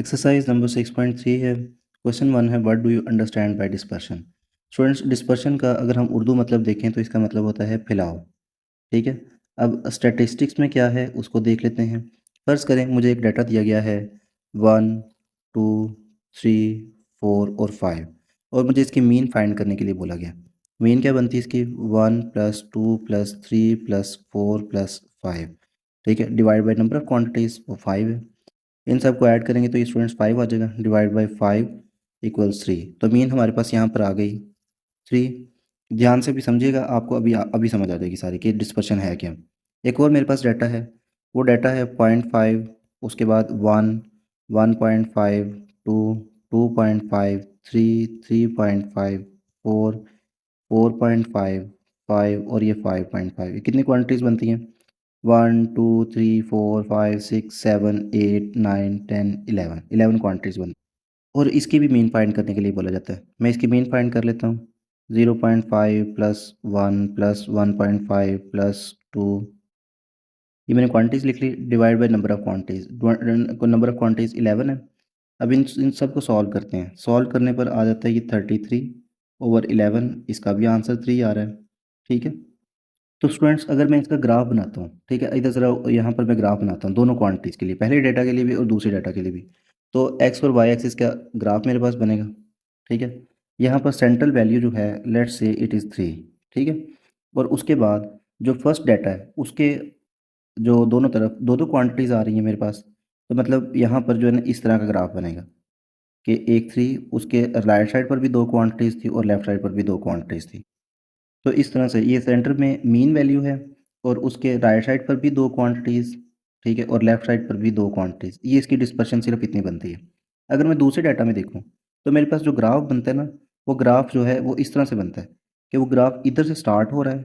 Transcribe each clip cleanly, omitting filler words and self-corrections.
Exercise number 6.3 है। Question 1 है, what do you understand by dispersion. Students, dispersion का अगर हम उर्दू मतलब देखें तो इसका मतलब होता है फैलाव। ठीक है। अब स्टैटिस्टिक्स में क्या है उसको देख लेते हैं। फ़र्ज़ करें मुझे एक डाटा दिया गया है 1, 2, 3, 4 और 5, और मुझे इसकी मीन फाइंड करने के लिए बोला गया। मीन क्या बनती है इसकी? 1 + 2 + 3 + 4 + 5। ठीक है, divide by number of quantities, वो 5 है। इन सबको ऐड करेंगे तो ये स्टूडेंट्स 5 आ जाएगा। Divide by 5 = 3। तो मीन हमारे पास यहाँ पर आ गई 3। ध्यान से भी समझिएगा, आपको अभी अभी समझ आ जाएगी सारी कि डिस्पर्शन है क्या। एक और मेरे पास डाटा है, वो डाटा है 0.5, उसके बाद 1, 1.5, 2, 2.5, 3, 3.5, 4, 4.5, 5 और ये 5.5। ये कितनी क्वांटिटीज़ बनती हैं? 1, 2, 3, 4, 5, 6, 7, 8, 9, 10, 11। 11 क्वांटिटीज़ बनती हैं। और इसकी भी मीन फाइंड करने के लिए बोला जाता है। मैं इसकी मीन फाइंड कर लेता हूँ। 0.5 + 1 + 1.5 + 2, ये मैंने क्वांटिटीज़ लिख ली। Divide by number of quantities, number of quantities 11 है। अब इन सब को सॉल्व करते हैं। सॉल्व करने पर आ जाता है ये 33/11। इसका भी आंसर 3 आ रहा है। ठीक है। तो स्टूडेंट्स, अगर मैं इसका ग्राफ बनाता हूँ, ठीक है, इधर ज़रा यहाँ पर मैं ग्राफ बनाता हूँ दोनों क्वांटिटीज़ के लिए, पहले डाटा के लिए भी और दूसरे डाटा के लिए भी। तो एक्स और वाई एक्सिस का ग्राफ मेरे पास बनेगा। ठीक है। यहाँ पर सेंट्रल वैल्यू जो है, लेट्स से इट इज़ 3। ठीक है। और उसके बाद जो फर्स्ट डाटा है उसके जो दोनों तरफ दो दो क्वांटिटीज़ आ रही हैं मेरे पास, तो मतलब यहाँ पर जो है ना इस तरह का ग्राफ बनेगा कि एक 3, उसके राइट साइड पर भी दो क्वांटिटीज़ थी और लेफ्ट साइड पर भी दो क्वांटिटीज़ थी। तो इस तरह से ये सेंटर में मीन वैल्यू है, और उसके राइट साइड पर भी दो क्वांटिटीज़, ठीक है, और लेफ्ट साइड पर भी दो क्वांटिटीज़। ये इसकी डिस्पर्शन सिर्फ इतनी बनती है। अगर मैं दूसरे डाटा में देखूँ तो मेरे पास जो ग्राफ बनता है ना, वो ग्राफ जो है वो इस तरह से बनता है कि वो ग्राफ इधर से स्टार्ट हो रहा है।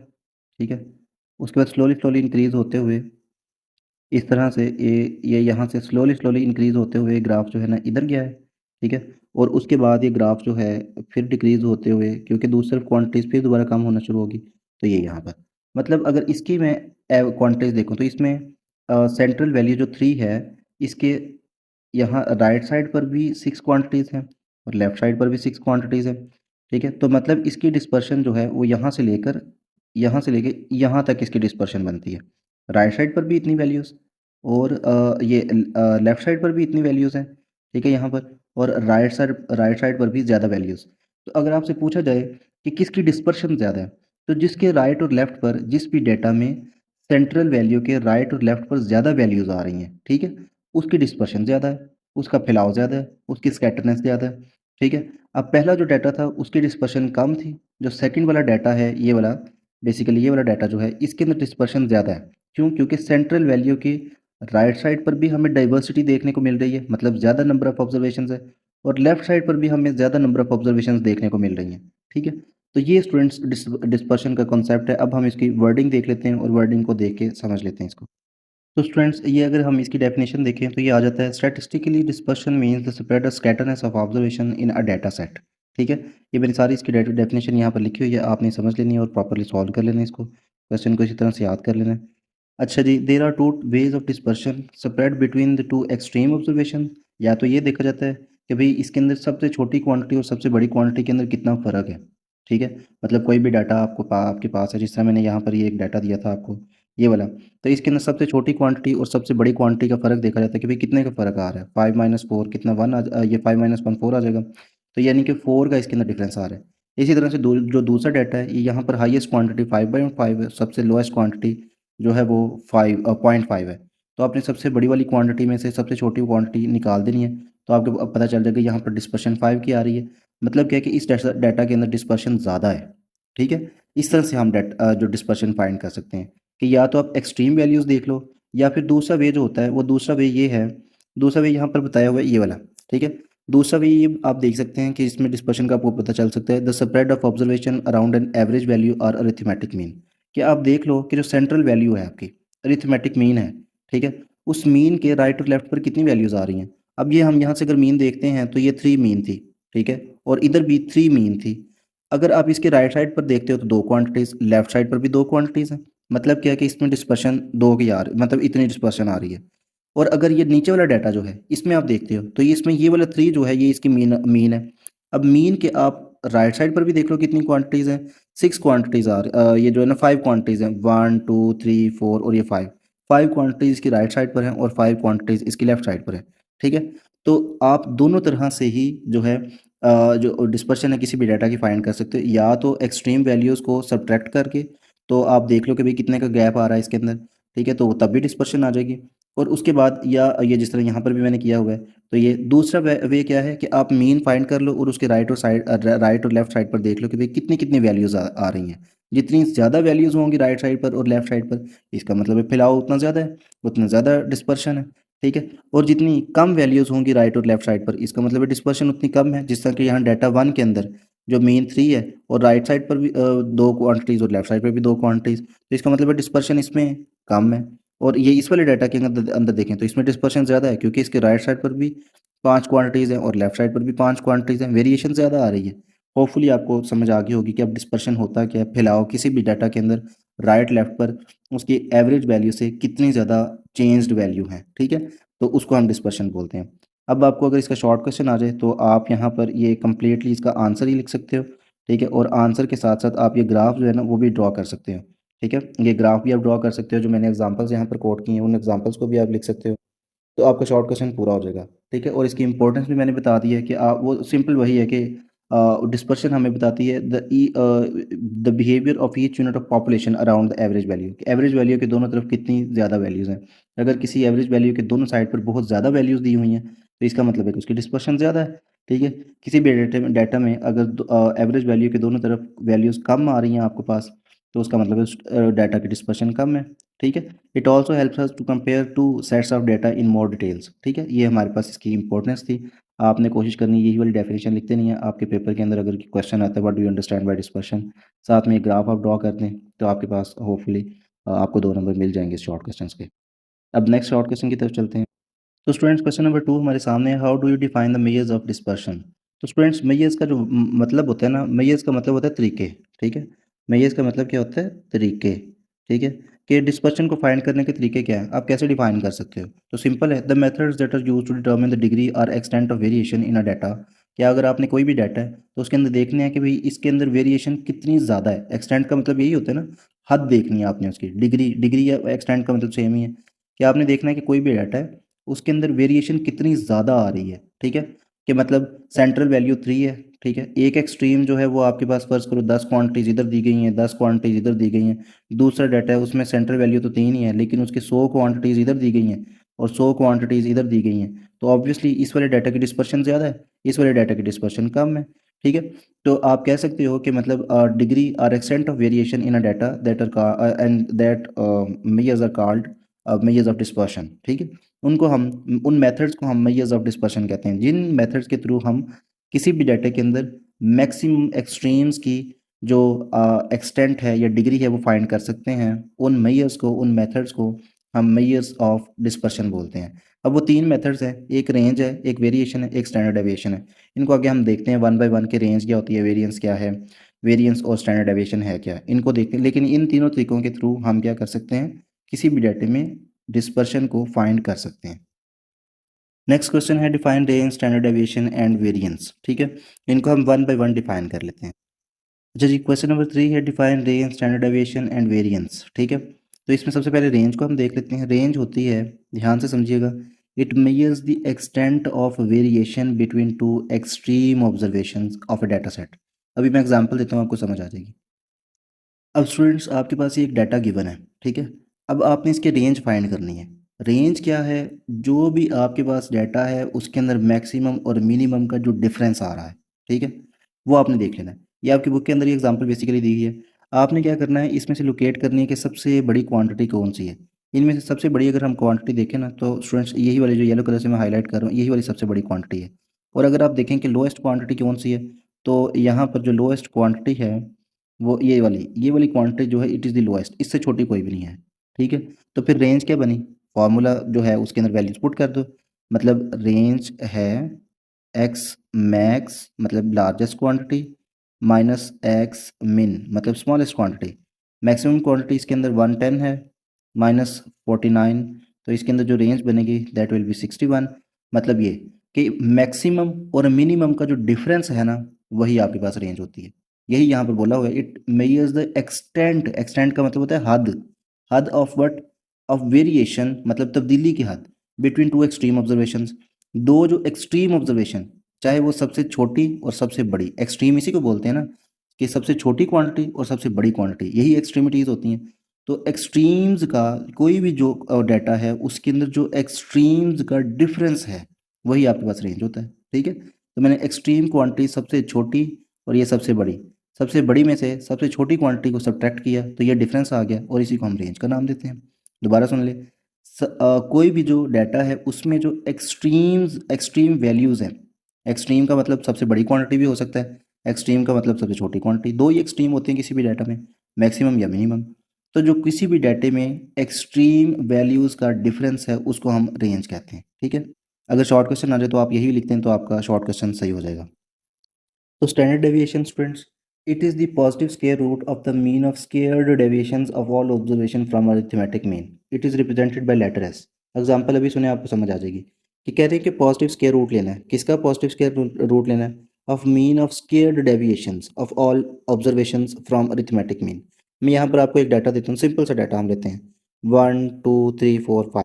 ठीक है। उसके बाद स्लोली स्लोली इंक्रीज़ होते हुए इस तरह से ये यहाँ से स्लोली स्लोली इंक्रीज़ होते हुए ग्राफ जो है ना इधर गया है। ठीक है। और उसके बाद ये ग्राफ जो है फिर डिक्रीज़ होते हुए, क्योंकि दूसरी क्वांटिटीज़ फिर दोबारा कम होना शुरू होगी, तो ये यहाँ पर, मतलब अगर इसकी मैं क्वांटिटीज़ देखूँ तो इसमें सेंट्रल वैल्यू जो 3 है, इसके यहाँ राइट साइड पर भी 6 क्वांटिटीज़ हैं और लेफ्ट साइड पर भी 6 क्वांटिटीज़ हैं। ठीक है। तो मतलब इसकी डिस्पर्शन जो है वो यहाँ से लेके यहाँ तक इसकी डिस्पर्शन बनती है। राइट साइड पर भी इतनी वैल्यूज़, और लेफ्ट साइड पर भी इतनी वैल्यूज़ हैं। ठीक है, यहाँ पर, और राइट साइड पर भी ज़्यादा वैल्यूज़। तो अगर आपसे पूछा जाए कि किसकी डिस्पर्शन ज़्यादा है, तो जिसके राइट और लेफ्ट पर, जिस भी डेटा में सेंट्रल वैल्यू के राइट और लेफ्ट पर ज़्यादा वैल्यूज़ आ रही हैं, ठीक है, उसकी डिस्पर्शन ज़्यादा है, उसका फैलाव ज़्यादा है, उसकी स्कैटरनेस ज़्यादा है। ठीक है। अब पहला जो डाटा था उसकी डिस्पर्शन कम थी, जो सेकंड वाला डाटा है ये वाला, बेसिकली ये वाला डाटा जो है इसके अंदर डिस्पर्शन ज़्यादा है। क्यों? क्योंकि सेंट्रल वैल्यू की राइट साइड पर भी हमें डाइवर्सिटी देखने को मिल रही है, मतलब ज़्यादा नंबर ऑफ ऑब्जर्वेशंस है, और लेफ्ट साइड पर भी हमें ज़्यादा नंबर ऑफ ऑब्जर्वेशंस देखने को मिल रही हैं। ठीक है। तो ये स्टूडेंट्स डिस्पर्शन का कॉन्सेप्ट है। अब हम इसकी वर्डिंग देख लेते हैं और वर्डिंग को देख के समझ लेते हैं इसको। तो स्टूडेंट्स, ये अगर हम इसकी डेफिनेशन देखें तो ये आ जाता है, statistically dispersion means the spread or scatterness of observation in a data set. ठीक है। ये मैंने सारी इसकी डेफिनेशन यहाँ पर लिखी हुई है, आपने समझ लेनी है और प्रॉपर्ली सॉल्व कर लेना है इसको, क्वेश्चन को इसी तरह से याद कर लेना है। अच्छा जी, there are two ways of dispersion spread between the two extreme observation. या तो ये देखा जाता है कि भाई इसके अंदर सबसे छोटी क्वांटिटी और सबसे बड़ी क्वांटिटी के अंदर कितना फ़र्क है। ठीक है। मतलब कोई भी डाटा आपके पास है, जिस तरह मैंने यहाँ पर ये एक डाटा दिया था आपको, ये वाला, तो इसके अंदर सबसे छोटी क्वांटिटी और सबसे बड़ी क्वांटिटी का फ़र्क देखा जाता है कि भाई कितने का फ़र्क आ रहा है। 5 - 4 कितना, 1 ये 5 - 1 4 आ जाएगा। तो यानी कि 4 का इसके अंदर डिफरेंस आ रहा है। इसी तरह से जो दूसरा डाटा है, ये यहाँ पर हाईएस्ट क्वांटिटी 5/5 है, सबसे लोएस्ट क्वांटिटी जो है वो 0.5 है। तो आपने सबसे बड़ी वाली क्वांटिटी में से सबसे छोटी क्वांटिटी निकाल देनी है, तो आपको अब पता चल जाएगा यहाँ पर डिस्पर्शन 5 की आ रही है। मतलब क्या है कि इस डाटा के अंदर डिस्पर्शन ज़्यादा है। ठीक है। इस तरह से हम जो डिस्पर्शन फाइंड कर सकते हैं कि या तो आप एक्सट्रीम वैल्यूज़ देख लो, या फिर दूसरा वे जो होता है वो दूसरा वे ये है, दूसरा वे यहाँ पर बताया हुआ है ये वाला। ठीक है। दूसरा वे ये आप देख सकते हैं कि इसमें डिस्पर्शन का आपको पता चल सकता है, the spread of observation around an average value और अरिथमेटिक मीन। कि आप देख लो कि जो सेंट्रल वैल्यू है आपकी, अरिथमेटिक मीन है, ठीक है, उस मीन के राइट और लेफ्ट पर कितनी वैल्यूज़ आ रही हैं। अब ये हम यहाँ से अगर मीन देखते हैं तो ये 3 मीन थी। ठीक है। और इधर भी 3 मीन थी। अगर आप इसके राइट साइड पर देखते हो तो दो क्वांटिटीज़, लेफ्ट साइड पर भी दो क्वांटिटीज़ हैं। मतलब क्या है कि इसमें डिस्पर्शन दो की आ रही, मतलब इतनी डिस्पर्शन आ रही है। और अगर ये नीचे वाला डाटा जो है इसमें आप देखते हो तो ये इसमें ये वाला 3 जो है ये इसकी मीन मीन है। अब मीन के आप राइट साइड पर भी देख लो कितनी क्वांटिटीज़ हैं, 6 क्वांटिटीज़ ये जो है ना 5 क्वांटिटीज़ हैं, 1 2 3 4 और ये 5 क्वांटिटीज़ इसकी राइट साइड पर हैं और 5 क्वांटिटीज़ इसकी लेफ्ट साइड पर है। ठीक है, तो आप दोनों तरह से ही जो है जो डिस्पर्शन है किसी भी डाटा की फाइंड कर सकते हो, या तो एक्सट्रीम वैल्यूज़ को सब्ट्रैक्ट करके, तो आप देख लो कि भाई कितने का गैप आ रहा है इसके अंदर। ठीक है, तो तब भी डिस्पर्शन आ जाएगी। और उसके बाद या ये जिस तरह यहाँ पर भी मैंने किया हुआ है, तो ये दूसरा वे क्या है कि आप मीन फाइंड कर लो और उसके राइट और लेफ्ट साइड पर देख लो कि भाई कितनी कितनी वैल्यूज़ आ रही हैं। जितनी ज़्यादा वैल्यूज़ होंगी राइट साइड पर और लेफ्ट साइड पर, इसका मतलब है फैलाव उतना ज़्यादा है, उतना ज़्यादा डिस्पर्शन है। ठीक है, और जितनी कम वैल्यूज़ होंगी राइट और लेफ्ट साइड पर, इसका मतलब है डिस्पर्शन उतनी कम है। जिस तरह कि यहाँ डाटा 1 के अंदर जो मीन 3 है और राइट साइड पर भी 2 क्वांटिटीज़ और लेफ्ट साइड पर भी 2 क्वांटिटीज़, तो इसका मतलब है डिस्पर्शन इसमें कम है। और ये इस वाले डाटा के अंदर अंदर देखें तो इसमें डिस्पर्शन ज़्यादा है, क्योंकि इसके राइट साइड पर भी 5 क्वांटिटीज़ हैं और लेफ्ट साइड पर भी 5 क्वांटिटीज़ हैं, वेरिएशन ज़्यादा आ रही है। होपफुली आपको समझ आ गई होगी कि अब डिस्पर्शन होता क्या है, फैलाव किसी भी डाटा के अंदर राइट लेफ्ट पर उसकी एवरेज वैल्यू से कितनी ज़्यादा चेंज्ड वैल्यू है। ठीक है, तो उसको हम डिस्पर्शन बोलते हैं। अब आपको अगर इसका शॉर्ट क्वेश्चन आ जाए तो आप यहाँ पर ये कंप्लीटली इसका आंसर ही लिख सकते हो। ठीक है, और आंसर के साथ साथ आप ये ग्राफ जो है ना वो भी ड्रॉ कर सकते हो। ठीक है, ये ग्राफ भी आप ड्रॉ कर सकते हो, जो मैंने एग्जांपल्स यहाँ पर कोट किए हैं उन एग्जांपल्स को भी आप लिख सकते हो, तो आपका शॉर्ट क्वेश्चन पूरा हो जाएगा। ठीक है, और इसकी इंपॉर्टेंस भी मैंने बता दी है कि आप वो सिंपल वही है कि डिस्पर्शन हमें बताती है the behaviour of each unit of population around the average value, average value के दोनों तरफ कितनी ज़्यादा वैल्यूज़ हैं। अगर किसी एवरेज वैल्यू के दोनों साइड पर बहुत ज़्यादा वैल्यूज़ दी हुई हैं तो इसका मतलब है कि उसकी डिस्पर्शन ज़्यादा है। ठीक है, किसी भी डाटा में अगर एवरेज वैल्यू के दोनों तरफ वैल्यूज़ कम आ रही हैं आपके पास, तो उसका मतलब है उस डाटा की डिस्पर्शन कम है। ठीक है, it also helps us to compare two sets of data in more details. ठीक है, ये हमारे पास इसकी इंपॉर्टेंस थी। आपने कोशिश करनी यही वाली डेफिनेशन लिखते नहीं है, आपके पेपर के अंदर अगर क्वेश्चन आता है what do you understand by dispersion, साथ में एक ग्राफ आप ड्रॉ कर दें, तो आपके पास होपफुली आपको 2 नंबर मिल जाएंगे शॉर्ट क्वेश्चन के। अब नेक्स्ट शॉर्ट क्वेश्चन की तरफ चलते हैं। तो स्टूडेंट्स क्वेश्चन नंबर 2 हमारे सामने है, how do you define the measures of dispersion. तो स्टूडेंट्स मेजर्स का जो मतलब होता है ना, मेजर्स का मतलब होता है तरीके। ठीक है, मेजर्स का मतलब क्या होता है, तरीके। ठीक है, कि डिस्पर्शन को फाइंड करने के तरीके क्या है, आप कैसे डिफाइन कर सकते हो। तो सिंपल है, the methods that are used to determine the degree और extent of variation in a data. क्या अगर आपने कोई भी डाटा है तो उसके अंदर देखने हैं कि भाई इसके अंदर वेरिएशन कितनी ज़्यादा है। एक्सटेंट का मतलब यही होता है ना, हद देखनी है आपने उसकी। डिग्री डिग्री या एक्सटेंट का मतलब सेम ही है, कि आपने देखना है कि कोई भी डाटा है उसके अंदर वेरिएशन कितनी ज़्यादा आ रही है। ठीक है, कि मतलब सेंट्रल वैल्यू 3 है। ठीक है, एक एक्सट्रीम जो है वो आपके पास फ़र्ज़ करो 10 क्वांटिटीज़ इधर दी गई हैं, 10 क्वांटिटीज़ इधर दी गई हैं। दूसरा डाटा है उसमें सेंट्रल वैल्यू तो 3 ही है, लेकिन उसके 100 क्वांटिटीज़ इधर दी गई हैं और 100 क्वांटिटीज़ इधर दी गई हैं, तो ऑब्वियसली इस वाले डाटा की डिस्पर्शन ज़्यादा है, इस वाले डाटा की डिस्पर्शन कम है। ठीक है, तो आप कह सकते हो कि मतलब डिग्री और extent of variation in a data that are and that measures are called measures of dispersion. ठीक है, उनको हम उन मेथड्स को हम मेजर्स ऑफ डिस्पर्शन कहते हैं, जिन मेथड्स के थ्रू हम किसी भी डाटा के अंदर मैक्सिमम एक्सट्रीम्स की जो एक्सटेंट है या डिग्री है वो फाइंड कर सकते हैं। उन मेजर्स को, उन मेथड्स को हम मेजर्स ऑफ डिस्पर्शन बोलते हैं। अब वो 3 मेथड्स हैं, एक रेंज है, एक वेरिएशन है, एक स्टैंडर्ड डेविएशन है। इनको आगे हम देखते हैं वन बाय वन के रेंज क्या होती है, वेरिएंस क्या है, वेरिएंस और स्टैंडर्ड डेविएशन है क्या, इनको देखते हैं। लेकिन इन तीनों तरीकों के थ्रू हम क्या कर सकते हैं, किसी भी डाटे में डिस्पर्शन को फाइंड कर सकते हैं। नेक्स्ट क्वेश्चन है, define range, standard deviation and variance. ठीक है, इनको हम वन बाय वन डिफाइन कर लेते हैं। अच्छा जी, क्वेश्चन नंबर 3 है, define range, standard deviation and variance. ठीक है, तो इसमें सबसे पहले रेंज को हम देख लेते हैं। रेंज होती है, ध्यान से समझिएगा, it measures the extent of variation between two extreme observations of a data set. अभी मैं एग्जांपल देता हूँ, आपको समझ आ जाएगी। अब स्टूडेंट्स आपके पास ये एक डाटा गिवन है। ठीक है, अब आपने इसकी रेंज फाइंड करनी है। रेंज क्या है, जो भी आपके पास डाटा है उसके अंदर मैक्सिमम और मिनिमम का जो डिफरेंस आ रहा है। ठीक है, वो आपने देख लेना है। ये आपकी बुक के अंदर ये एग्जांपल बेसिकली दी गई है। आपने क्या करना है, इसमें से लोकेट करनी है कि सबसे बड़ी क्वांटिटी कौन सी है। इनमें से सबसे बड़ी अगर हम क्वांटिटी देखें ना, तो स्टूडेंट्स यही वाली जो येलो कलर से मैं हाईलाइट कर रहा हूँ, यही वाली सबसे बड़ी क्वांटिटी है। और अगर आप देखें कि लोएस्ट क्वांटिटी कौन सी है, तो यहाँ पर जो लोएस्ट क्वांटिटी है वो ये वाली क्वांटिटी जो है इट इज़ द लोएस्ट, इससे छोटी कोई भी नहीं है। ठीक है, तो फिर रेंज क्या बनी, फार्मूला जो है उसके अंदर वैल्यूज पुट कर दो। मतलब रेंज है एक्स मैक्स मतलब लार्जेस्ट क्वांटिटी माइनस एक्स मिन मतलब स्मॉलेस्ट क्वांटिटी। मैक्सिमम क्वांटिटी इसके अंदर 110 है माइनस 49, तो इसके अंदर जो रेंज बनेगी दैट विल बी 61। मतलब ये कि मैक्सिमम और मिनिमम का जो डिफरेंस है ना, वही आपके पास रेंज होती है। यही यहाँ पर बोला हुआ है, it measures the extent. Extent का मतलब होता है हद। हद ऑफ व्हाट? ऑफ वेरिएशन, मतलब तब्दीली की हद बिटवीन टू एक्सट्रीम ऑब्जर्वेशंस। दो जो एक्सट्रीम ऑब्जर्वेशन, चाहे वो सबसे छोटी और सबसे बड़ी, एक्सट्रीम इसी को बोलते हैं ना, कि सबसे छोटी क्वांटिटी और सबसे बड़ी क्वांटिटी, यही एक्सट्रीमिटीज़ होती हैं। तो एक्सट्रीम्स का कोई भी जो डाटा है उसके अंदर जो एक्सट्रीम्स का डिफरेंस है वही आपके पास रेंज होता है। ठीक है, तो मैंने एक्सट्रीम क्वांटिटी सबसे छोटी और ये सबसे बड़ी में से सबसे छोटी क्वांटिटी को सब्ट्रैक्ट किया तो ये डिफरेंस आ गया, और इसी को हम रेंज का नाम देते हैं। दोबारा सुन ले, कोई भी जो डाटा है उसमें जो एक्सट्रीम वैल्यूज़ हैं, एक्सट्रीम का मतलब सबसे बड़ी क्वांटिटी भी हो सकता है, एक्सट्रीम का मतलब सबसे छोटी क्वांटिटी, दो ही एक्सट्रीम होते हैं किसी भी डाटा में, मैक्सिमम या मिनिमम। तो जो किसी भी डाटे में एक्सट्रीम वैल्यूज़ का डिफरेंस है उसको हम रेंज कहते हैं। ठीक है, अगर शॉर्ट क्वेश्चन आ जाए तो आप यही लिखते हैं तो आपका शॉर्ट क्वेश्चन सही हो जाएगा। तो standard deviation students, it is the positive square root of the mean of squared deviations of all observation from arithmetic mean. It is represented by letter S. Example अभी सुने, आपको समझ आ जाएगी कि कह रहे हैं कि पॉजिटिव स्क्वायर रूट लेना है। किसका पॉजिटिव स्क्वायर रूट लेना है? Of mean of squared deviations of all observations from arithmetic mean. मैं यहाँ पर आपको एक डाटा देता हूँ, सिंपल सा डाटा हम लेते हैं 1 2 3 4 5।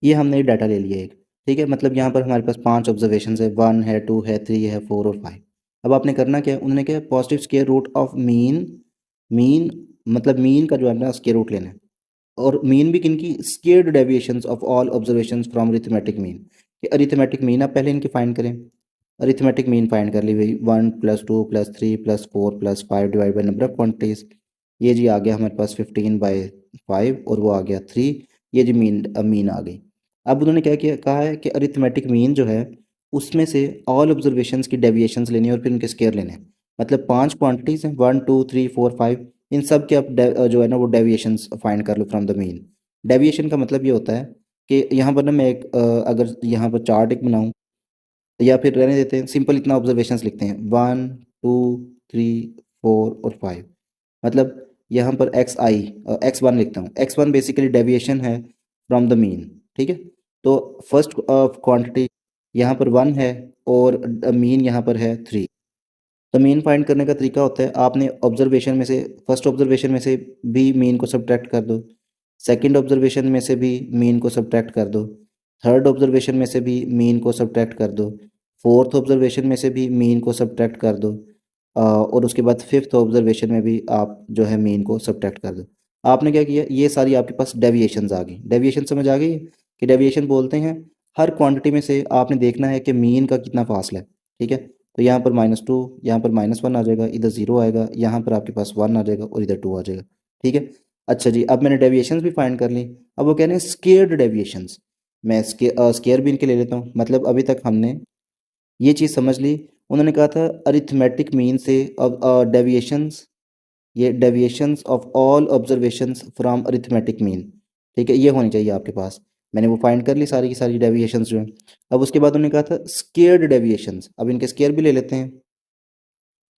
ये हमने डाटा ले लिया एक। ठीक है, मतलब यहाँ पर हमारे पास 5 ऑब्जर्वेशन है, 1 है, 2 है, 3 है, 4 और 5। अब आपने करना क्या है, उन्होंने क्या positive square root of mean. Mean मतलब मीन का जो है ना स्क्वायर रूट लेना है, और मीन भी किनकी? Squared deviations of all observations from arithmetic mean. कि अरिथमेटिक मीन आप पहले इनकी फाइंड करें। अरिथमेटिक मीन फाइंड कर ली भाई, 1 + 2 + 3 + 4 divide by number of quantities. ये जी आ गया हमारे पास 15/5 और वो आ गया 3। ये जी मीन आ गई। अब उन्होंने क्या किया, कहा है कि अरिथमेटिक मीन जो है उसमें से ऑल ऑब्जर्वेशंस की डेविएशंस लेनी है और फिर उनके स्केयर लेने हैं। मतलब 5 क्वांटिटीज़ हैं, 1 2 3 4 5, इन सब के आप जो है ना वो डेविएशंस फाइंड कर लो फ्रॉम द मीन। डेविएशन का मतलब ये होता है कि यहाँ पर ना मैं एक अगर यहाँ पर चार्ट एक बनाऊँ, या फिर रहने देते हैं, सिंपल इतना ऑब्जर्वेशंस लिखते हैं 1 2 3 4 और 5। मतलब यहाँ पर x1 लिखता हूँ। x1 बेसिकली डेविएशन है फ्रॉम द मीन। ठीक है, तो फर्स्ट क्वांटिटी यहाँ पर 1 है और मीन यहाँ पर है 3। तो मीन फाइंड करने का तरीका होता है, आपने ऑब्जर्वेशन में से, फर्स्ट ऑब्जर्वेशन में से भी मीन को सब्ट्रैक्ट कर दो, सेकंड ऑब्जर्वेशन में से भी मीन को सब्ट्रैक्ट कर दो, थर्ड ऑब्जर्वेशन में से भी मीन को सब्ट्रैक्ट कर दो, फोर्थ ऑब्जर्वेशन में से भी मीन को सब्ट्रैक्ट कर दो, और उसके बाद फिफ्थ ऑब्जर्वेशन में भी आप जो है मीन को सब्ट्रैक्ट कर दो। आपने क्या किया, ये सारी आपके पास डेविएशंस आ गई। डेविएशन समझ आ गई कि डेविएशन बोलते हैं हर क्वांटिटी में से आपने देखना है कि मीन का कितना फासला है। ठीक है, तो यहाँ पर -2, यहाँ पर -1 आ जाएगा, इधर 0 आएगा, यहाँ पर आपके पास 1 आ जाएगा और इधर 2 आ जाएगा। ठीक है, अच्छा जी, अब मैंने डेविएशंस भी फाइंड कर ली। अब वो कह रहे हैं स्केयर्ड डेविएशंस। मैं स्केयर भी इनके ले लेता हूँ। मतलब अभी तक हमने ये चीज़ समझ ली, उन्होंने कहा था अरिथमेटिक मीन से डेविएशंस, ये deviations of all observations from arithmetic mean. ठीक है, ये होनी चाहिए आपके पास। मैंने वो फाइंड कर ली सारी की सारी डेविएशंस जो हैं। अब उसके बाद उन्होंने कहा था स्केयर्ड डेविएशंस, अब इनके स्केयर भी ले लेते हैं।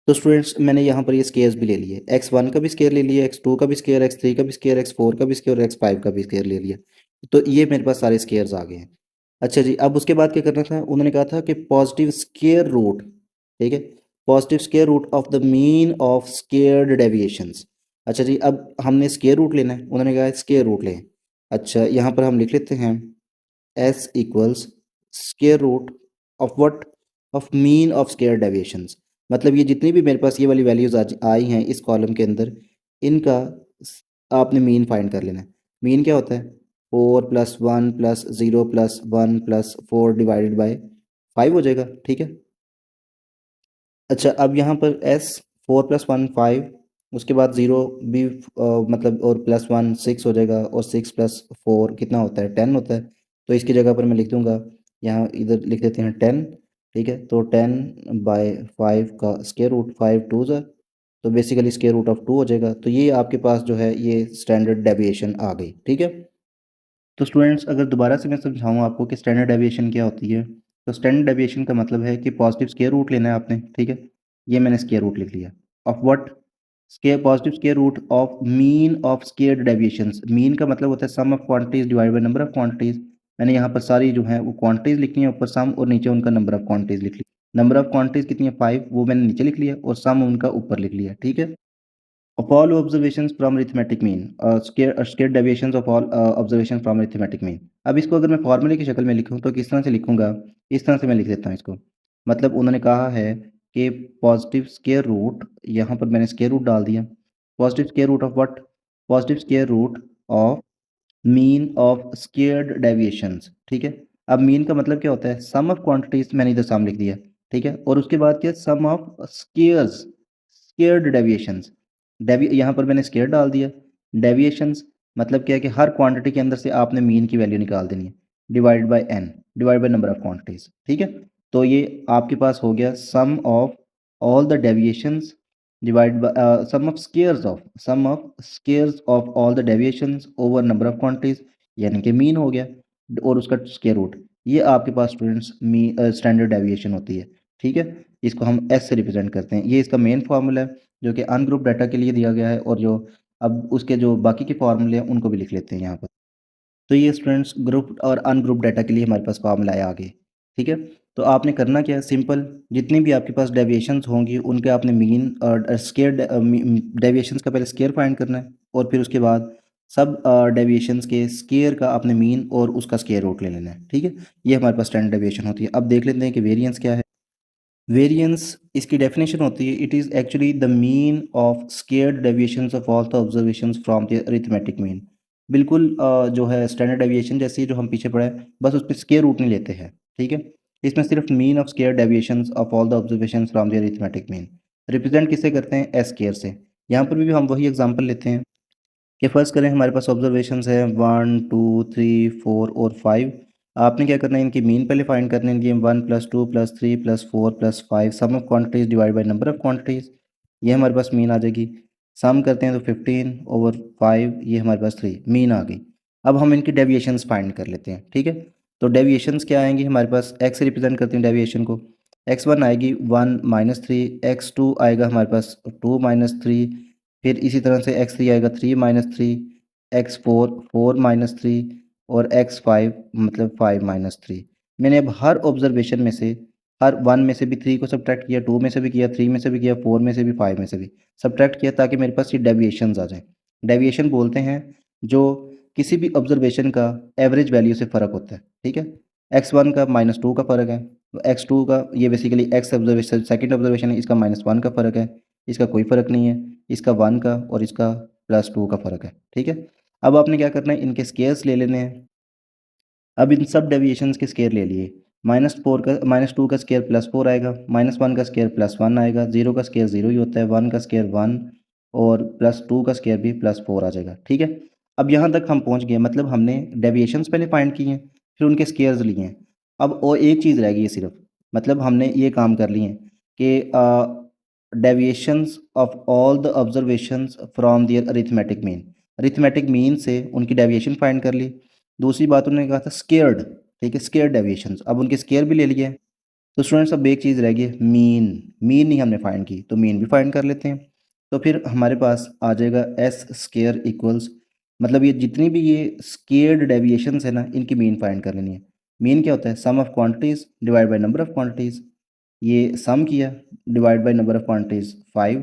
तो स्टूडेंट्स मैंने यहाँ पर ये स्केयर्स भी ले लिए, x1 का भी स्केयर ले लिया, x2 का भी स्केयर, x3 का भी स्केयर, x4 का भी स्केयर और x5 का भी स्केयर ले लिया। तो ये मेरे पास सारे स्केयर्स आ गए हैं। अच्छा जी, अब उसके बाद क्या करना था, उन्होंने कहा था कि पॉजिटिव स्केयर रूट। ठीक है, positive square root of the mean of squared deviations. अच्छा जी, अब हमने स्केयर रूट लेना है, उन्होंने कहा स्केयर रूट लें। अच्छा, यहाँ पर हम लिख लेते हैं s equals square root of what? Of mean of square deviations. मतलब ये जितनी भी मेरे पास ये वाली वैल्यूज आज आई हैं इस कॉलम के अंदर, इनका आपने मीन फाइंड कर लेना है। मीन क्या होता है? 4 + 1 + 0 + 1 + 4 डिवाइडेड बाय 5 हो जाएगा। ठीक है, अच्छा अब यहाँ पर s 4 + 1 5, उसके बाद 0 भी मतलब और +1 6 हो जाएगा, और 6 + 4 कितना होता है? 10 होता है। तो इसकी जगह पर मैं लिख दूंगा, यहाँ इधर लिख देते हैं 10। ठीक है, तो 10/5 का स्क्वायर रूट, 5 2 ज़ा, तो बेसिकली स्क्वायर रूट ऑफ 2 हो जाएगा। तो ये आपके पास जो है ये स्टैंडर्ड डेविएशन आ गई। ठीक है, तो स्टूडेंट्स अगर दोबारा से मैं समझाऊँ आपको कि स्टैंडर्ड डेविएशन क्या होती है, तो स्टैंडर्ड डेविएशन का मतलब है कि पॉजिटिव स्क्वायर रूट लेना है आपने। ठीक है, ये मैंने स्क्वायर रूट लिख लिया of what? Positive square root of mean of squared deviations. Mean का मतलब होता है sum of quantities divide by number of quantities. मैंने यहाँ पर सारी जो है वो क्वांटिटीज लिखनी है ऊपर सम, और नीचे उनका नंबर ऑफ क्वांटिटीज लिख ली। नंबर ऑफ क्वांटिटीज कितनी है 5, वो मैंने नीचे लिख लिया, और सम उनका ऊपर लिख लिया। ठीक है। Of all observations from arithmetic mean, square deviations of all observation from arithmetic mean. अब इसको अगर मैं फॉर्मूले की शक्ल में लिखूँ तो किस तरह से लिखूंगा, इस तरह से मैं लिख देता हूँ इसको। मतलब उन्होंने कहा है कि पॉजिटिव स्क्वायर रूट, यहाँ पर मैंने स्क्वायर रूट डाल दिया। Positive square root of what, positive square root of mean of squared deviations. ठीक है। अब मीन का मतलब क्या होता है, सम ऑफ क्वांटिटीज, मैंने इधर सम लिख दिया। ठीक है। और उसके बाद क्या, सम ऑफ स्क्वेयर्स, स्क्वेयर्ड डेविएशंस। यहाँ पर मैंने स्क्वेयर डाल दिया। डेविएशंस मतलब क्या है कि हर क्वांटिटी के अंदर से आपने मीन की वैल्यू निकाल देनी है, divide by N, divide by number of quantities. ठीक है। तो ये आपके पास हो गया sum of all the deviations divide by sum of squares of all the deviations over number of quantities, यानी कि मीन हो गया, और उसका स्क्वायर रूट। ये आपके पास स्टूडेंट्स स्टैंडर्ड डेविएशन होती है। ठीक है। इसको हम एस से रिप्रेजेंट करते हैं। ये इसका मेन फार्मूला है जो कि अनग्रुप डाटा के लिए दिया गया है, और जो अब उसके जो बाकी के फार्मूले हैं उनको भी लिख लेते हैं यहाँ पर। तो ये स्टूडेंट्स ग्रुप और अनग्रुप डाटा के लिए हमारे पास फार्मूला है आगे। ठीक है। तो आपने करना क्या है, सिंपल, जितनी भी आपके पास डेविएशंस होंगी उनके आपने मीन और स्केयर, डेविएशंस का पहले स्केयर फाइंड करना है, और फिर उसके बाद सब डेविएशंस के स्केयर का आपने मीन और उसका स्केयर रूट ले लेना है। ठीक है। ये हमारे पास स्टैंडर्ड डेविएशन होती है। अब देख लेते हैं कि वेरिएंस क्या है। वेरिएंस, इसकी डेफिनेशन होती है, it is actually the mean of squared deviations of all the observations from the arithmetic mean. बिल्कुल जो है स्टैंडर्ड डेविएशन जैसी जो हम पीछे पढ़ा है, बस उसमें स्केयर रूट नहीं लेते हैं। ठीक है। इसमें सिर्फ mean of square deviations of all the observations from the arithmetic mean. Represent किससे करते हैं, एस स्केयर से। यहाँ पर भी हम वही एग्जांपल लेते हैं कि फ़र्ज़ करें हमारे पास ऑब्जर्वेशंस है 1 2 3 4 और 5। आपने क्या करना है, इनकी मीन पहले फाइंड करने है। 1 + 2 + 3 + 4 + 5 sum of quantities divide by number of quantities, ये हमारे पास मीन आ जाएगी। सम करते हैं तो 15/5, ये हमारे पास 3 मीन आ गई। अब हम इनकी डेविएशंस फाइंड कर लेते हैं। ठीक है। तो डेविएशंस क्या आएंगी हमारे पास, एक्स से रिप्रेजेंट करते हैं डेविएशन को। x1 आएगी 1 - 3, x2 आएगा हमारे पास 2 - 3, फिर इसी तरह से x3 आएगा 3 - 3, x4 4 - 3, और x5 मतलब 5 - 3। मैंने अब हर ऑब्जर्वेशन में से, हर 1 में से भी 3 को सब्ट्रैक्ट किया, 2 में से भी किया, 3 में से भी किया, 4 में से भी, 5 में से भी सब्ट्रैक्ट किया, ताकि मेरे पास ये डेविएशंस आ जाएं। डेविएशन बोलते हैं जो किसी भी ऑब्जर्वेशन का एवरेज वैल्यू से फ़र्क होता है। ठीक है। x1 का -2 का फ़र्क है, तो x2 का, ये basically x observation second observation है, इसका -1 का फ़र्क है, इसका कोई फ़र्क नहीं है, इसका 1 का और इसका +2 का फ़र्क है। ठीक है। अब आपने क्या करना है, इनके स्केयर्स ले लेने हैं। अब इन सब डेविएशंस के स्केयर ले लिए। -4 का, -2 का स्केयर +4 आएगा, -1 का स्केयर +1 आएगा, 0 का स्केयर 0 ही होता है, 1 का स्केयर 1, और +2 का स्केयर भी +4 आ जाएगा। ठीक है। अब यहाँ तक हम पहुँच गए, मतलब हमने डेविएशंस पहले फाइंड किए हैं, फिर उनके स्केयर्स लिए हैं। अब और एक चीज़ रह गई है सिर्फ, मतलब हमने ये काम कर लिए हैं कि deviations of all the observations from their arithmetic mean. Arithmetic mean से उनकी डेविएशन फाइंड कर ली। दूसरी बात उन्होंने कहा था स्केयर्ड। ठीक है, स्केयर्ड डेविएशंस, अब उनके स्केयर भी ले लिए। तो स्टूडेंट्स अब एक चीज़ रह गई, मीन। मीन नहीं हमने फाइंड की, तो मीन भी फाइंड कर लेते हैं। तो फिर हमारे पास आ जाएगा एस स्केयर इक्वल्स, मतलब ये जितनी भी ये स्केयर्ड डेविएशंस है ना, इनकी मीन फाइंड कर लेनी है। मीन क्या होता है, sum of quantities divide by number of quantities. ये सम किया, divide by number of quantities 5,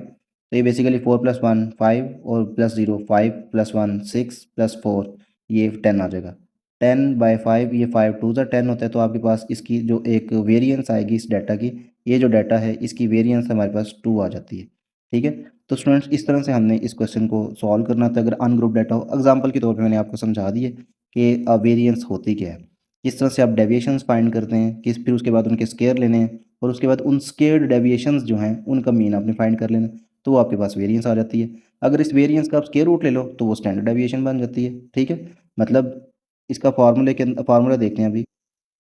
तो ये बेसिकली 4 + 1 5, और +0 5 + 1 6 + 4 ये 10 आ जाएगा। 10/5, ये 5 2 ज़ा 10 होता है, तो आपके पास इसकी जो एक वेरिएंस आएगी इस डाटा की, ये जो डाटा है इसकी वेरिएंस हमारे पास 2 आ जाती है। ठीक है। तो स्टूडेंट्स इस तरह से हमने इस क्वेश्चन को सॉल्व करना था। अगर अनग्रुप डाटा हो, एग्जांपल के तौर पे मैंने आपको समझा दिए कि वेरिएंस होती क्या है, किस तरह से आप डेविएशंस फाइंड करते हैं, किस फिर उसके बाद उनके स्केयर लेने हैं, और उसके बाद उन स्केयर्ड डेविएशंस जो हैं उनका मीन आपने फाइंड कर लेना, तो वो आपके पास वेरिएंस आ जाती है। अगर इस वेरिएंस का आप स्केयर रूट ले लो तो वो स्टैंडर्ड डेविएशन बन जाती है। ठीक है। मतलब इसका फार्मूले के फार्मूला देखते हैं अभी।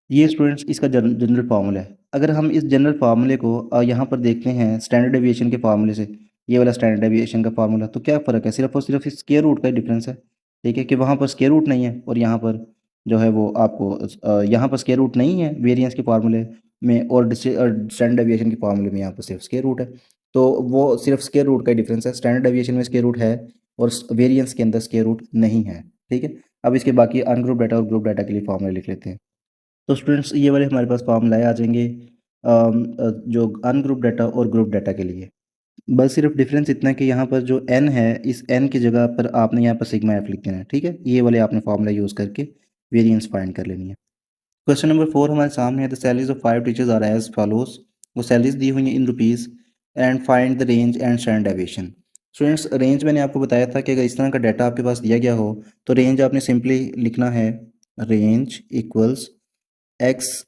ये स्टूडेंट्स इसका जनरल फार्मूला है। अगर हम इस जनरल फार्मूले को यहाँ पर देखते हैं स्टैंडर्ड डेविएशन के फार्मूले से, ये वाला स्टैंडर्ड डेविएशन का फार्मूला, तो क्या फ़र्क है, सिर्फ और सिर्फ इस स्क्वायर रूट का डिफरेंस है। ठीक है, कि वहाँ पर स्क्वायर रूट नहीं है, और यहाँ पर जो है वो आपको यहाँ पर स्क्वायर रूट नहीं है वेरिएंस के फार्मूले में, और स्टैंडर्ड डेविएशन के फार्मूले में यहाँ पर सिर्फ स्क्वायर रूट है। तो वो सिर्फ स्क्वायर रूट का डिफरेंस है। स्टैंडर्ड डेविएशन में स्क्वायर रूट है और वेरिएंस के अंदर स्क्वायर रूट नहीं है, ठीक है। अब इसके बाकी अनग्रुप डाटा और ग्रुप डाटा के लिए फॉर्मूला लिख लेते हैं। तो स्टूडेंट्स ये वाले हमारे पास फॉर्मूलाए आ जाएंगे जो अनग्रुप डाटा और ग्रुप डाटा के लिए। बस सिर्फ डिफरेंस इतना है कि यहाँ पर जो n है, इस n की जगह पर आपने यहाँ पर सिग्मा f लिख देना है, ठीक है। ये वाले आपने फॉर्मूला यूज़ करके वेरिएंस फाइंड कर लेनी है। क्वेश्चन नंबर 4 हमारे सामने है। The salaries of 5 teachers are as follows. वो सैलरीज दी हुई हैं in rupees and find the range and standard deviation. Students range मैंने आपको बताया था कि अगर इस तरह का डाटा आपके पास दिया गया हो तो रेंज आपने सिंपली लिखना है, range equals x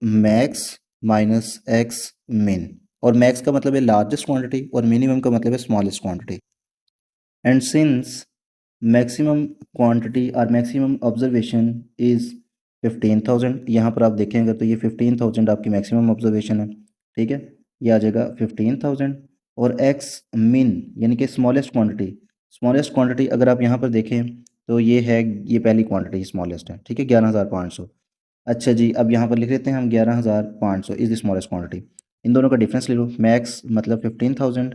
max minus x मिन। और मैक्स का मतलब है लार्जेस्ट क्वांटिटी और मिनिमम का मतलब है smallest quantity. And since maximum quantity और मैक्सिमम ऑब्जर्वेशन इज़ 15,000, यहाँ पर आप देखेंगे तो ये 15,000 आपकी मैक्सिमम ऑब्जर्वेशन है, ठीक है। ये आ जाएगा 15,000। और एक्स मिन यानी कि स्मॉलेस्ट क्वांटिटी अगर आप यहाँ पर देखें तो ये है, ये पहली क्वांटिटी स्मॉलेस्ट है, ठीक है, 11,500। अच्छा जी, अब यहाँ पर लिख लेते हैं हम 11,500 इज़ द स्मॉलेस्ट क्वांटिटी। इन दोनों का डिफरेंस ले लो, मैक्स मतलब 15,000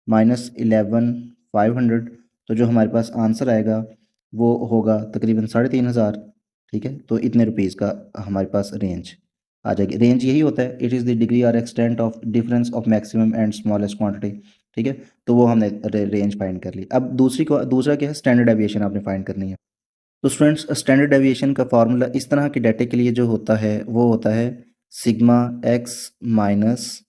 माइनस 11,500, तो जो हमारे पास आंसर आएगा वो होगा तकरीबन 3,500, ठीक है। तो इतने रुपीज़ का हमारे पास रेंज आ जाएगी। रेंज यही होता है, इट इज़ द डिग्री और extent of difference of maximum and smallest quantity, ठीक है। तो वो हमने रेंज फाइंड कर ली। अब दूसरा क्या है, स्टैंडर्ड डेविएशन आपने फाइंड करनी है। तो स्टूडेंट्स स्टैंडर्ड डेविएशन का फार्मूला इस तरह के डाटे के लिए जो होता है वो होता है sigma x minus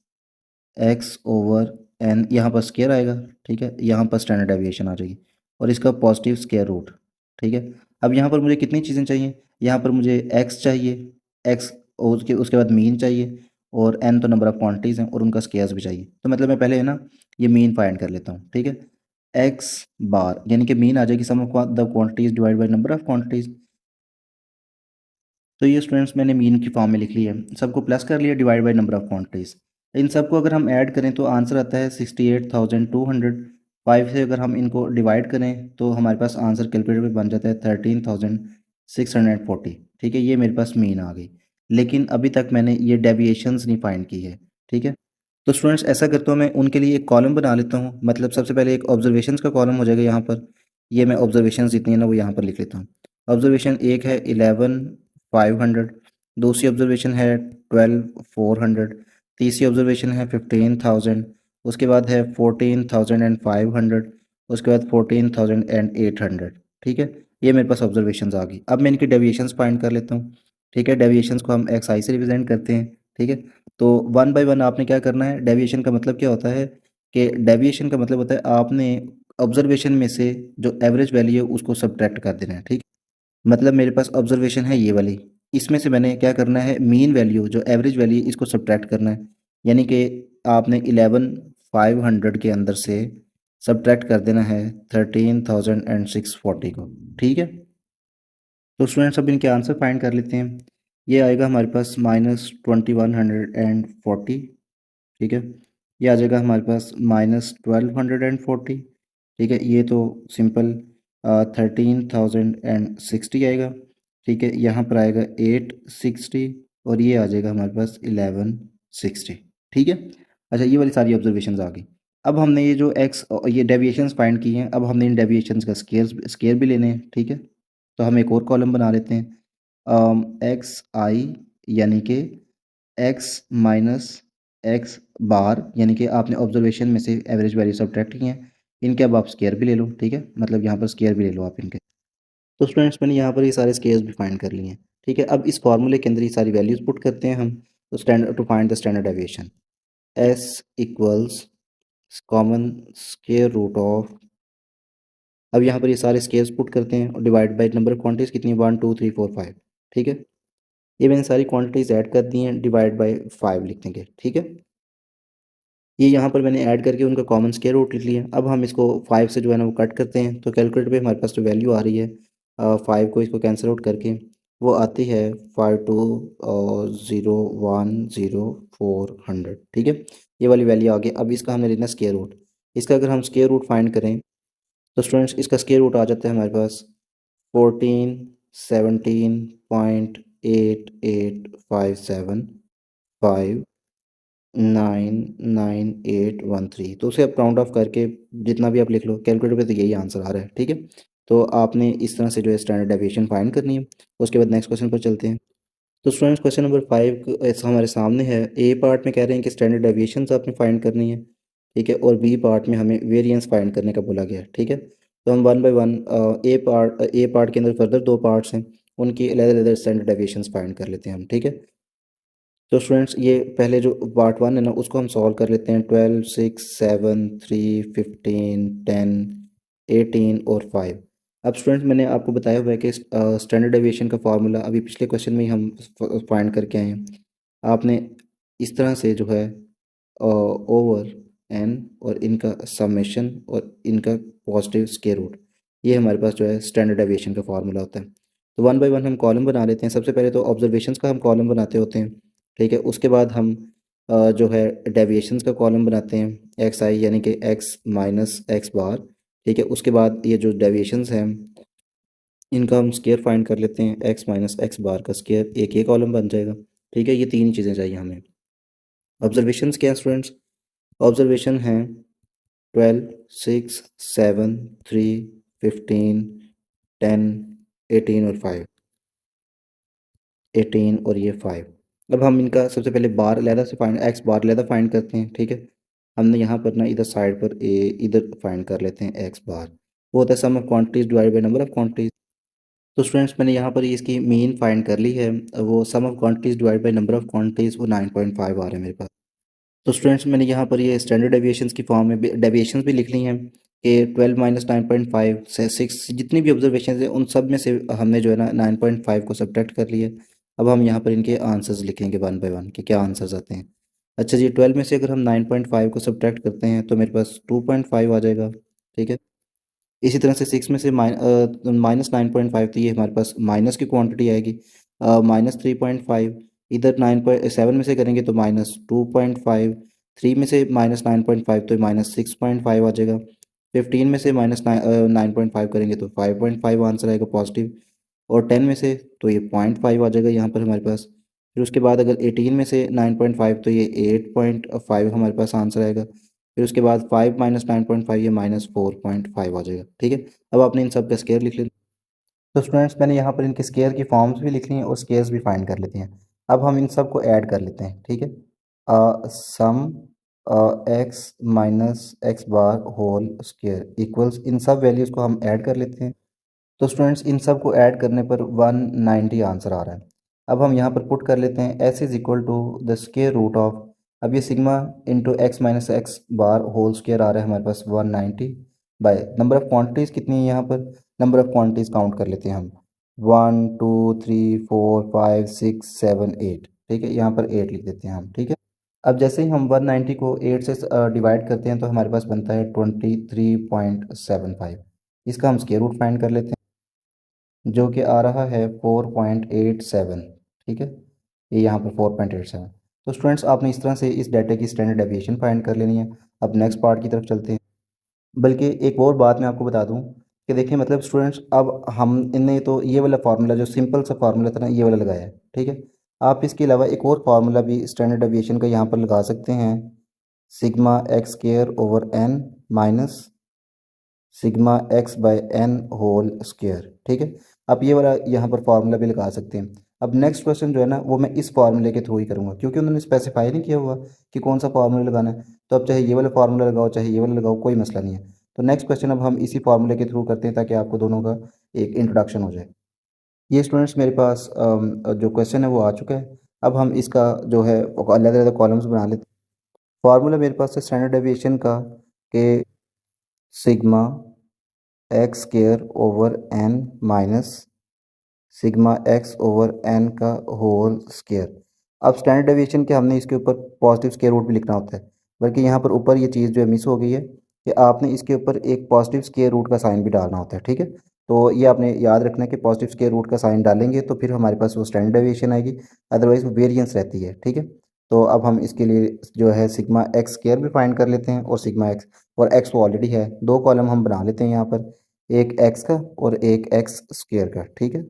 x over n, यहाँ पर स्केयर आएगा, ठीक है। यहाँ पर स्टैंडर्ड डेविएशन आ जाएगी और इसका पॉजिटिव स्केयर रूट, ठीक है। अब यहाँ पर मुझे कितनी चीज़ें चाहिए, यहाँ पर मुझे एक्स चाहिए, एक्स और उसके बाद मीन चाहिए, और एन तो नंबर ऑफ़ क्वांटिटीज़ हैं और उनका स्केयर्स भी चाहिए। तो मतलब मैं पहले है ना ये मीन फाइंड कर लेता हूँ, ठीक है। एक्स बार यानी कि मीन आ जाएगी sum of the quantities divide by number of quantities. तो ये स्टूडेंट्स मैंने मीन की फॉर्म में लिख लिया है, सबको प्लस कर लिया divide by number of quantities. इन सबको अगर हम ऐड करें तो आंसर आता है 68,200। 5 से अगर हम इनको डिवाइड करें तो हमारे पास आंसर कैलकुलेटर पे बन जाता है 13,640, ठीक है। ये मेरे पास मीन आ गई, लेकिन अभी तक मैंने ये डेविएशंस नहीं फाइंड की है, ठीक है। तो स्टूडेंट्स ऐसा करता हूँ मैं उनके लिए एक कॉलम बना लेता हूँ। मतलब सबसे पहले एक ऑब्जर्वेशंस का कॉलम हो जाएगा यहाँ पर। ये मैं ऑब्जर्वेशंस जितनी है ना वो यहाँ पर लिख लेता हूँ। ऑब्जर्वेशन एक है 11,500, दूसरी ऑब्जर्वेशन है 12,400, तीसरी ऑब्जर्वेशन है 15,000, उसके बाद है 14,500, उसके बाद 14,800, ठीक है। ये मेरे पास ऑब्जर्वेशंस आ गई। अब मैं इनकी डेविएशंस फाइंड कर लेता हूँ, ठीक है। डेविएशंस को हम एक्स आई से रिप्रेजेंट करते हैं, ठीक है। तो वन बाय वन आपने क्या करना है, डेविएशन का मतलब क्या होता है कि डेविएशन का मतलब होता है आपने ऑब्जर्वेशन में से जो एवरेज वैल्यू है उसको सब्ट्रैक्ट कर देना है, ठीक। मतलब मेरे पास ऑब्जर्वेशन है ये वाली, इसमें से मैंने क्या करना है, मीन वैल्यू जो एवरेज वैल्यू इसको सब्ट्रैक्ट करना है। यानी कि आपने 11,500 के अंदर से सब्ट्रैक्ट कर देना है 13,640 को, ठीक है। तो स्टूडेंट्स अब इनके आंसर फाइंड कर लेते हैं। ये आएगा हमारे पास -2140, ठीक है। ये आ जाएगा हमारे पास -1240, ठीक है। ये तो सिंपल 13,060 आएगा, ठीक है। यहाँ पर आएगा 860 और ये आ जाएगा हमारे पास 1160, ठीक है। अच्छा ये वाली सारी ऑब्जर्वेशंस आ गई। अब हमने ये जो ये डेविएशंस फाइंड की हैं, अब हमने इन डेविएशंस का स्केयर भी लेने हैं, ठीक है। तो हम एक और कॉलम बना लेते हैं, एक्स आई यानी कि एक्स माइनस एक्स बार, यानी कि आपने ऑब्जर्वेशन में से एवरेज वैल्यू सब्ट्रैक्ट की हैं। इनके अब आप स्केयर भी ले लो, ठीक है। मतलब यहाँ पर स्केयर भी ले लो आप इनके। तो स्टूडेंट्स मैंने यहाँ पर ये सारे स्केयर्स भी फाइंड कर लिए हैं, ठीक है। अब इस फार्मूले के अंदर ये सारी वैल्यूज पुट करते हैं हम। तो standard to find the standard deviation, S equals common square root of. अब यहाँ पर ये सारे स्केयर्स पुट करते हैं और divide by number of quantities कितनी, 1 2 3 4 5, ठीक है। ये मैंने सारी क्वांटिटीज़ ऐड कर दी हैं, डिवाइड बाई 5 लिख देंगे, ठीक है। ये यहाँ पर मैंने ऐड करके उनका कॉमन स्क्वायर रूट लिख लिया। अब हम इसको 5 से जो है ना वो कट करते हैं, तो कैलकुलेटर पे हमारे पास जो वैल्यू आ रही है 5 को इसको कैंसिल आउट करके वो आती है 52,010,400, ठीक है। ये वाली वैल्यू आ गई। अब इसका हमने लेना स्क्वायर रूट। इसका अगर हम स्क्वायर रूट फाइंड करें तो स्टूडेंट्स इसका स्क्वायर रूट आ जाता है हमारे पास 1417.8857 5 99813, तो उसे आप राउंड ऑफ करके जितना भी आप लिख लो, कैलकुलेटर पे तो यही आंसर आ रहा है, ठीक है। तो आपने इस तरह से जो है स्टैंडर्ड डेविएशन फाइंड करनी है। उसके बाद नेक्स्ट क्वेश्चन पर चलते हैं। तो स्टूडेंट्स क्वेश्चन नंबर 5 ऐसा हमारे सामने है। ए पार्ट में कह रहे हैं कि स्टैंडर्ड डेविएशंस आपने फाइंड करनी है, ठीक है, और बी पार्ट में हमें वेरिएंस फाइंड करने का बोला गया है, ठीक है। तो हम one by one A part के अंदर फर्दर दो पार्ट्स हैं, उनकी अलग अलग स्टैंडर्ड डेविएशंस फाइंड कर लेते हैं हम, ठीक है। तो स्टूडेंट्स ये पहले जो पार्ट वन है ना उसको हम सॉल्व कर लेते हैं। 12, 6, 7, 3, 15, 10, 18 और 5। अब स्टूडेंट्स मैंने आपको बताया हुआ है कि स्टैंडर्ड डेविएशन का फार्मूला अभी पिछले क्वेश्चन में ही हम फाइंड करके आए हैं। आपने इस तरह से जो है ओवर एन और इनका समेशन और इनका पॉजिटिव स्क्वायर रूट, ये हमारे पास जो है स्टैंडर्ड डेविएशन का फार्मूला होता है। तो वन बाय वन हम कॉलम बना लेते हैं। सबसे पहले तो ऑब्जर्वेशंस का हम कॉलम बनाते होते हैं, ठीक है। उसके बाद हम जो है डेविएशंस का कॉलम बनाते हैं, एक्स आई यानी कि एक्स माइनस एक्स बार, ठीक है। उसके बाद ये जो डेविएशंस हैं इनका हम स्केयर फाइंड कर लेते हैं, एक्स माइनस एक्स बार का स्केयर, एक ये कॉलम बन जाएगा, ठीक है। ये तीन चीज़ें चाहिए हमें। ऑब्जर्वेशंस क्या है स्टूडेंट्स? ऑब्जर्वेशन हैं 12, 6, 7, 3, 15, 10, 18 और 5, 18 और ये 5। अब हम इनका सबसे पहले बार अलहदा से फाइंड, एक्स बार अलहदा फाइंड करते हैं, ठीक है। हमने यहाँ पर ना इधर साइड पर ए इधर फाइंड कर लेते हैं एक्स बार। वो होता है sum of quantities divide by number of quantities. तो स्टूडेंट्स मैंने यहाँ पर इसकी मीन फाइंड कर ली है। वो sum of quantities divide by number of quantities, वो 9.5 आ रहा है मेरे पास। तो स्टूडेंट्स मैंने यहाँ पर ये स्टैंडर्ड डेविएशंस की फॉर्म में डेविएशंस भी लिख ली हैं कि 12 माइनस 9.5 से 6, जितनी भी ऑब्जर्वेशन है उन सब में से हमने जो है ना 9.5 को सब्ट्रैक्ट कर लिया। अब हम यहाँ पर इनके आंसर्स लिखेंगे वन बाय वन कि क्या आंसर्स आते हैं। अच्छा जी, 12 में से अगर हम 9.5 को सब्ट्रैक्ट करते हैं तो मेरे पास 2.5 आ जाएगा, ठीक है। इसी तरह से 6 में से माइनस 9.5, तो ये हमारे पास माइनस की क्वांटिटी आएगी, -3.5। इधर 9.7 में से करेंगे तो -2.5। 3 में से -9.5 तो -6.5 आ जाएगा। 15 में से -9.5 करेंगे तो 5.5 आंसर आएगा पॉजिटिव। और 10 में से तो ये 0.5 आ जाएगा यहाँ पर हमारे पास। फिर उसके बाद अगर 18 में से 9.5 तो ये 8.5 हमारे पास आंसर आएगा। फिर उसके बाद 5 माइनस 9.5 ये -4.5 आ जाएगा, ठीक है। अब आपने इन सब का स्केयर लिख लेना। तो स्टूडेंट्स मैंने यहाँ पर इनके स्केयर की फॉर्म्स भी लिख ली हैं और स्केयर्स भी फाइंड कर लेते हैं। अब हम इन सब को ऐड कर लेते हैं, ठीक है। Sum X minus x bar whole square equals, इन सब वैल्यूज़ को हम ऐड कर लेते हैं। तो स्टूडेंट्स इन सब को ऐड करने पर 190 आंसर आ रहा है। अब हम यहाँ पर पुट कर लेते हैं S is equal to the square root of, अब ये sigma into X minus x bar whole square आ रहा है हमारे पास 190 बाय नंबर ऑफ क्वांटिटीज़ कितनी है यहाँ पर, नंबर ऑफ क्वांटिटीज़ काउंट कर लेते हैं हम, 1 2 3 4 5 6 7 8, ठीक है। यहाँ पर 8 लिख देते हैं हम, ठीक है। अब जैसे ही हम 190 को 8 से डिवाइड करते हैं तो हमारे पास बनता है 23.75। इसका हम स्केयर रूट फाइंड कर लेते हैं जो कि आ रहा है 4.87, ठीक है। ये यहाँ पर 4.87। तो स्टूडेंट्स आपने इस तरह से इस डाटा की स्टैंडर्ड डेविएशन फाइंड कर लेनी है। अब नेक्स्ट पार्ट की तरफ चलते हैं। बल्कि एक और बात मैं आपको बता दूं कि देखिए मतलब स्टूडेंट्स अब हम इनने तो ये वाला फार्मूला जो सिंपल सा फार्मूला था ना ये वाला लगाया है, ठीक है। आप इसके अलावा एक और फार्मूला भी स्टैंडर्ड डेविएशन का यहाँ पर लगा सकते हैं, sigma x square over n minus sigma x by n whole square, ठीक है। आप ये वाला यहाँ पर फार्मूला भी लगा सकते हैं। अब नेक्स्ट क्वेश्चन जो है ना वो मैं इस फार्मूले के थ्रू ही करूँगा क्योंकि उन्होंने स्पेसिफाई नहीं किया हुआ कि कौन सा फार्मूला लगाना है। तो अब चाहे ये वाला फार्मूला लगाओ चाहे ये वाला लगाओ, कोई मसला नहीं है। तो नेक्स्ट क्वेश्चन अब हम इसी फार्मूले के थ्रू करते हैं ताकि आपको दोनों का एक इंट्रोडक्शन हो जाए। ये स्टूडेंट्स मेरे पास जो क्वेश्चन है वो आ चुका है। अब हम इसका जो है अलग अलग कॉलम्स बना लेते हैं। फार्मूला मेरे पास है स्टैंडर्ड डेविएशन का कि sigma x square over n minus sigma x over n का होल स्केयर। अब स्टैंडर्ड डेविएशन के हमने इसके ऊपर पॉजिटिव स्केयर रूट भी लिखना होता है, बल्कि यहाँ पर ऊपर ये चीज़ जो है मिस हो गई है कि आपने इसके ऊपर एक पॉजिटिव स्केयर रूट का साइन भी डालना होता है, ठीक है। तो ये आपने याद रखना है कि पॉजिटिव स्केयर रूट का साइन डालेंगे तो फिर हमारे पास वो स्टैंडर्ड डेविएशन आएगी, अदरवाइज वो वेरिएंस रहती है, ठीक है। तो अब हम इसके लिए जो है सिग्मा एक्स स्केयर भी फाइंड कर लेते हैं और सिग्मा एक्स, और एक्स तो ऑलरेडी है, दो कॉलम हम बना लेते हैं यहाँ पर, एक एक्स का और एक एक्स स्केयर का, ठीक है।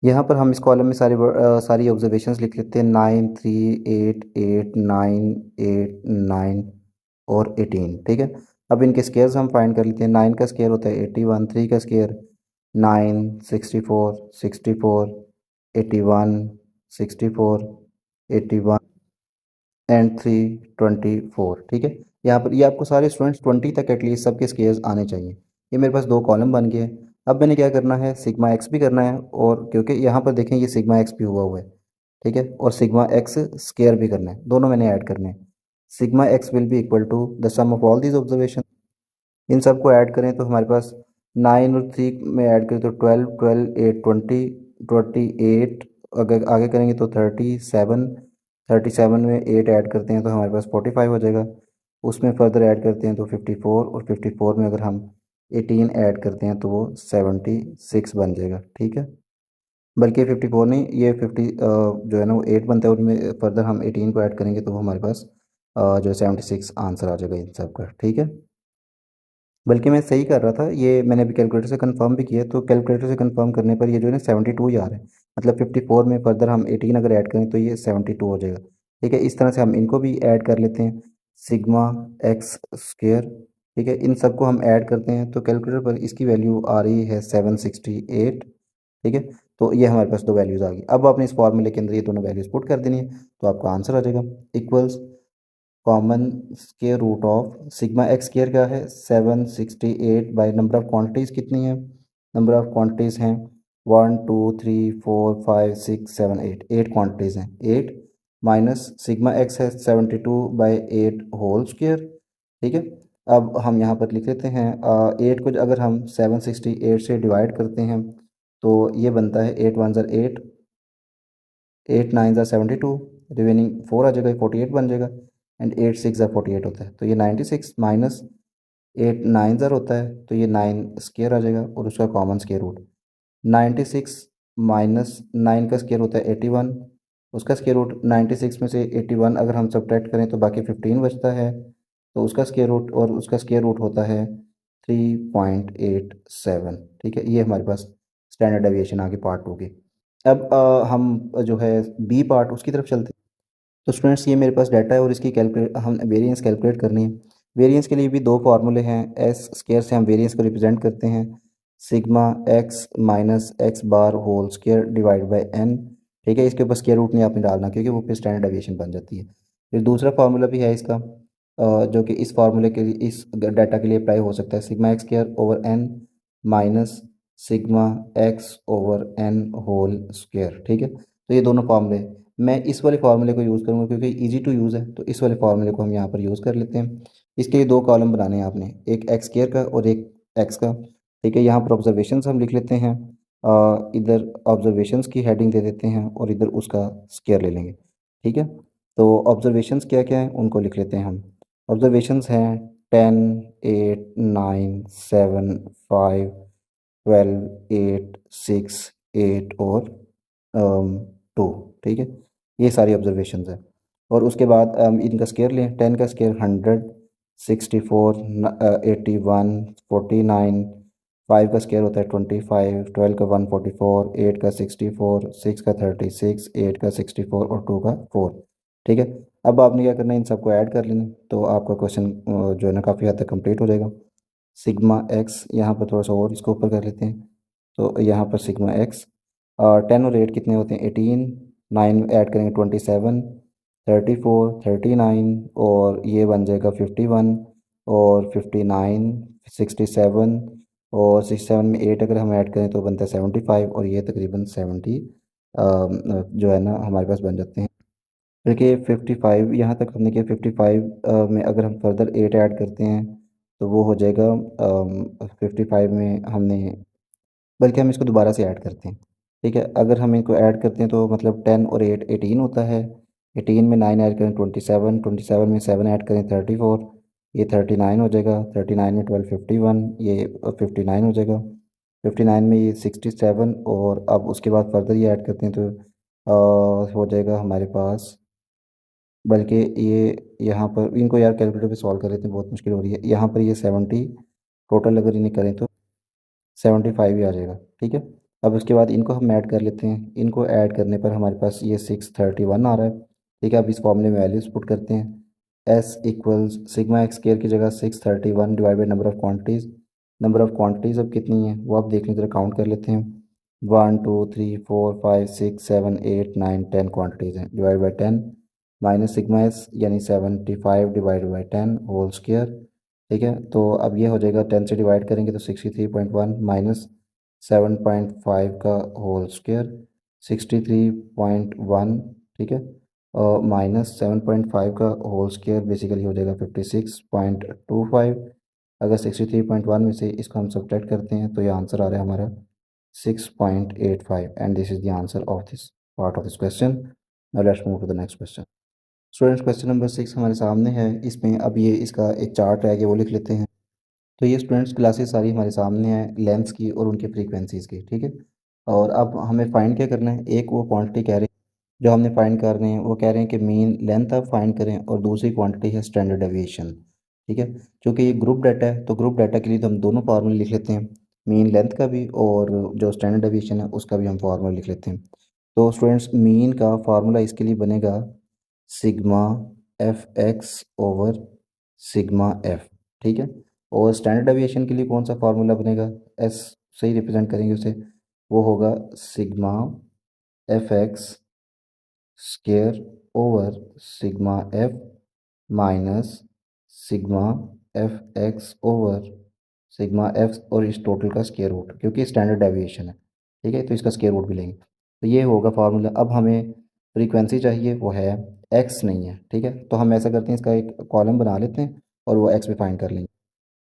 यहाँ पर हम इस कॉलम में सारी ऑब्जर्वेशंस लिख लेते हैं, 9, 3, 8, 8, 9, 8, 9 और 18। ठीक है। अब इनके स्केयर्स हम फाइंड कर लेते हैं। 9 का स्केयर होता है 81, 3 का स्केयर 9, 64, 64, 81, 64, 81 एंड 324। ठीक है। यहाँ पर ये आपको सारे स्टूडेंट्स 20 तक एटलीस्ट सबके स्केयर्स आने चाहिए। ये मेरे पास दो कॉलम बन गए हैं। अब मैंने क्या करना है, सिग्मा एक्स भी करना है, और क्योंकि यहाँ पर देखें ये सिग्मा एक्स भी हुआ है। ठीक है। और सिग्मा एक्स स्केयर भी करना है, दोनों मैंने ऐड करने हैं। Sigma X will be equal to the sum of all these observation. इन सबको ऐड करें तो हमारे पास 9 और 3 में ऐड करें तो 12, 12, 8, 20, 28। अगर आगे करेंगे तो 37, 37 में 8 ऐड करते हैं तो हमारे पास 45 हो जाएगा। उसमें फर्दर ऐड करते हैं तो 54, और 54 में अगर हम 18 ऐड करते हैं तो वो 76 बन जाएगा। ठीक है। बल्कि 54 नहीं, ये 50 जो है ना वो 8 बनता है, उनमें फर्दर हम 18 को ऐड करेंगे तो वो हमारे पास जो है 76 आंसर आ जाएगा इन सब का। ठीक है। बल्कि मैं सही कर रहा था, ये मैंने अभी कैलकुलेटर से कंफर्म भी किया, तो कैलकुलेटर से कंफर्म करने पर ये जो है ना 72 ही आ रहा है। मतलब 54 में फर्दर हम 18 अगर ऐड करें तो ये 72 हो जाएगा। ठीक है। इस तरह से हम इनको भी ऐड कर लेते हैं, सिग्मा एक्स स्क्वेयर। ठीक है। इन सबको हम ऐड करते हैं तो कैलकुलेटर पर इसकी वैल्यू आ रही है 768। ठीक है। तो ये हमारे पास दो वैल्यूज़ आ गई। अब आपने इस फॉर्मूले के अंदर ये दोनों वैल्यूज़ पुट कर देनी है तो आपका आंसर आ जाएगा, equals common square root of sigma x square क्या है 768 बाई नंबर ऑफ क्वांटिटीज़ कितनी है, नंबर ऑफ क्वांटिटीज़ हैं 1, 2, 3, 4, 5, 6, 7, 8, 8 क्वांटिटीज़ हैं। 8 माइनस सिग्मा एक्स है 72/8 होल स्क्वेयर। ठीक है। अब हम यहाँ पर लिख लेते हैं 8 को अगर हम 768 से डिवाइड करते हैं तो ये बनता है 8 1 ज़र 8, 8 9 ज़ा 72, रिमेनिंग 4 आ जाएगा, 48 बन जाएगा। एंड 8 6 ज़ा 48 होता है तो ये 96 माइनस 8 9 ज़र होता है तो ये 9 स्केयर आ जाएगा, और उसका कॉमन स्केयर रूट 96 माइनस 9 का स्केयर होता है 81, उसका स्केयर रूट 96 में से 81 अगर हम सब्ट्रैक्ट करें तो बाकी 15 बचता है, तो उसका स्केयर रूट, और उसका स्केयर रूट होता है 3.87। ठीक है। ये हमारे पास स्टैंडर्ड डेविएशन आगे पार्ट टू की। अब हम जो है बी पार्ट उसकी तरफ चलते हैं। तो स्टूडेंट्स ये मेरे पास डाटा है और इसकी कैलकुलेट हम वेरिएंस कैलकुलेट करनी है। वेरिएंस के लिए भी दो फार्मूले हैं। एस स्केयर से हम वेरिएंस को रिप्रेजेंट करते हैं, sigma x minus x bar whole square divide by n. ठीक है। इसके ऊपर स्केयर रूट नहीं आपने डालना क्योंकि वो फिर स्टैंडर्ड डेविएशन बन जाती है। फिर दूसरा फार्मूला भी है इसका, जो कि इस फार्मूले के लिए, इस डाटा के लिए अप्लाई हो सकता है, sigma x square over n minus sigma x over n whole square. ठीक है। तो ये दोनों फार्मूले मैं इस वाले फार्मूले को यूज़ करूँगा क्योंकि इजी टू यूज़ है, तो इस वाले फार्मूले को हम यहाँ पर यूज़ कर लेते हैं। इसके लिए दो कॉलम बनाने हैं आपने, एक एक्स स्क्वायर का और एक एक्स का। ठीक है। यहाँ पर ऑब्जर्वेशंस हम लिख लेते हैं, इधर ऑब्जर्वेशंस की हेडिंग दे देते हैं और इधर उसका स्क्वायर ले लेंगे। ठीक है। तो ऑब्जर्वेशंस क्या क्या हैं उनको लिख लेते हैं हम। ऑब्जर्वेशंस हैं 10, 8, 9, 7, 5, 12, 8, 6, 8 और 2। ठीक है। ये सारी ऑब्जर्वेशंस हैं। और उसके बाद इनका स्केयर लें, 10 का स्केयर 100, 64, 81, 49, 5 का स्केयर होता है 25, 12 का 144, 8 का 64, 6 का 36, 8 का 64 और 2 का 4। ठीक है। अब आपने क्या करना है, इन सबको ऐड कर लेना तो आपका क्वेश्चन जो है ना काफ़ी हद तक कंप्लीट हो जाएगा। सिग्मा एक्स यहाँ पर थोड़ा सा और इसको ऊपर कर लेते हैं, तो यहाँ पर सिग्मा एक्स 10 और 8 कितने होते हैं 18, 9 ऐड करेंगे 27, 34, 39 और ये बन जाएगा 51 और 59, 67 और 67 में 8 अगर हम ऐड करें तो बनता है 75 और ये तकरीबन 70 जो है ना हमारे पास बन जाते हैं। देखिए 55 यहाँ तक हमने किया, 55 में अगर हम फर्दर 8 ऐड करते हैं तो वो हो जाएगा 55 में हमने, बल्कि हम इसको दोबारा से ऐड करते हैं। ठीक है। अगर हम इनको ऐड करते हैं तो मतलब 10 और 8 18 होता है, 18 में 9 ऐड करें 27, 27 में 7 ऐड करें 34, ये 39 हो जाएगा, 39 में 12 51, ये 59 हो जाएगा, 59 में ये 67 और अब उसके बाद फर्दर ये ऐड करते हैं तो हो जाएगा हमारे पास, बल्कि ये यहाँ पर इनको यार कैलकुलेटर पे सॉल्व कर लेते हैं, बहुत मुश्किल हो रही है। यहाँ पर ये 70 टोटल अगर इन्हें करें तो 75 ही आ जाएगा। ठीक है। अब उसके बाद इनको हम ऐड कर लेते हैं। इनको ऐड करने पर हमारे पास ये 631 आ रहा है। ठीक है, अब इस फॉर्मूले में वैल्यूज पुट करते हैं। S equals sigma x square की जगह 631 divide by number of quantities. Number of quantities अब कितनी है वो आप देख लें, ज़रा काउंट कर लेते हैं। 1 2 3 4 5 6 7 8 9 10 क्वान्टिटीज़ हैं, divide by 10 minus sigma S यानी 75 डिवाइड बाई 10 होल स्क्वायर। ठीक है, तो अब ये हो जाएगा 10 से डिवाइड करेंगे तो 63.1 माइनस 7.5 का होल स्क्वायर 63.1। ठीक है, और माइनस 7.5 का होल स्क्वायर बेसिकली हो जाएगा 56.25। अगर 63.1 में से इसको हम सब्ट्रैक्ट करते हैं तो ये आंसर आ रहा है हमारा 6.85 and this is the answer of this part of this question. Now let's move to the next question. Students question number 6 हमारे सामने है। इसमें अब ये इसका एक चार्ट है, वो लिख लेते हैं। तो ये स्टूडेंट्स क्लासेस सारी हमारे सामने हैं, लेंथ्स की और उनके फ्रीक्वेंसीज़ की। ठीक है, और अब हमें फाइंड क्या करना है। एक वो क्वांटिटी कह रहे हैं जो हमने फाइंड कर रहे हैं, वो कह रहे हैं कि मीन लेंथ आप फाइंड करें, और दूसरी क्वांटिटी है स्टैंडर्ड डेविएशन। ठीक है, क्योंकि ये ग्रुप डाटा है तो ग्रुप डाटा के लिए तो हम दोनों फार्मूले लिख लेते हैं, मीन लेंथ का भी और जो स्टैंडर्ड डेविएशन है उसका भी हम फार्मूला लिख लेते हैं। तो स्टूडेंट्स मीन का फार्मूला इसके लिए बनेगा sigma f x over sigma F. ठीक है, और स्टैंडर्ड डेविएशन के लिए कौन सा फार्मूला बनेगा, एस से ही रिप्रेजेंट करेंगे उसे, वो होगा sigma f x square over sigma F minus sigma f x over sigma F और इस टोटल का स्केयर रूट, क्योंकि स्टैंडर्ड डेविएशन है। ठीक है, तो इसका स्केयर रूट भी लेंगे, तो ये होगा फार्मूला। अब हमें फ्रीक्वेंसी चाहिए, वो है एक्स नहीं है। ठीक है, तो हम ऐसा करते हैं, इसका एक कॉलम बना लेते हैं और वो एक्स भी फाइंड कर लेंगे।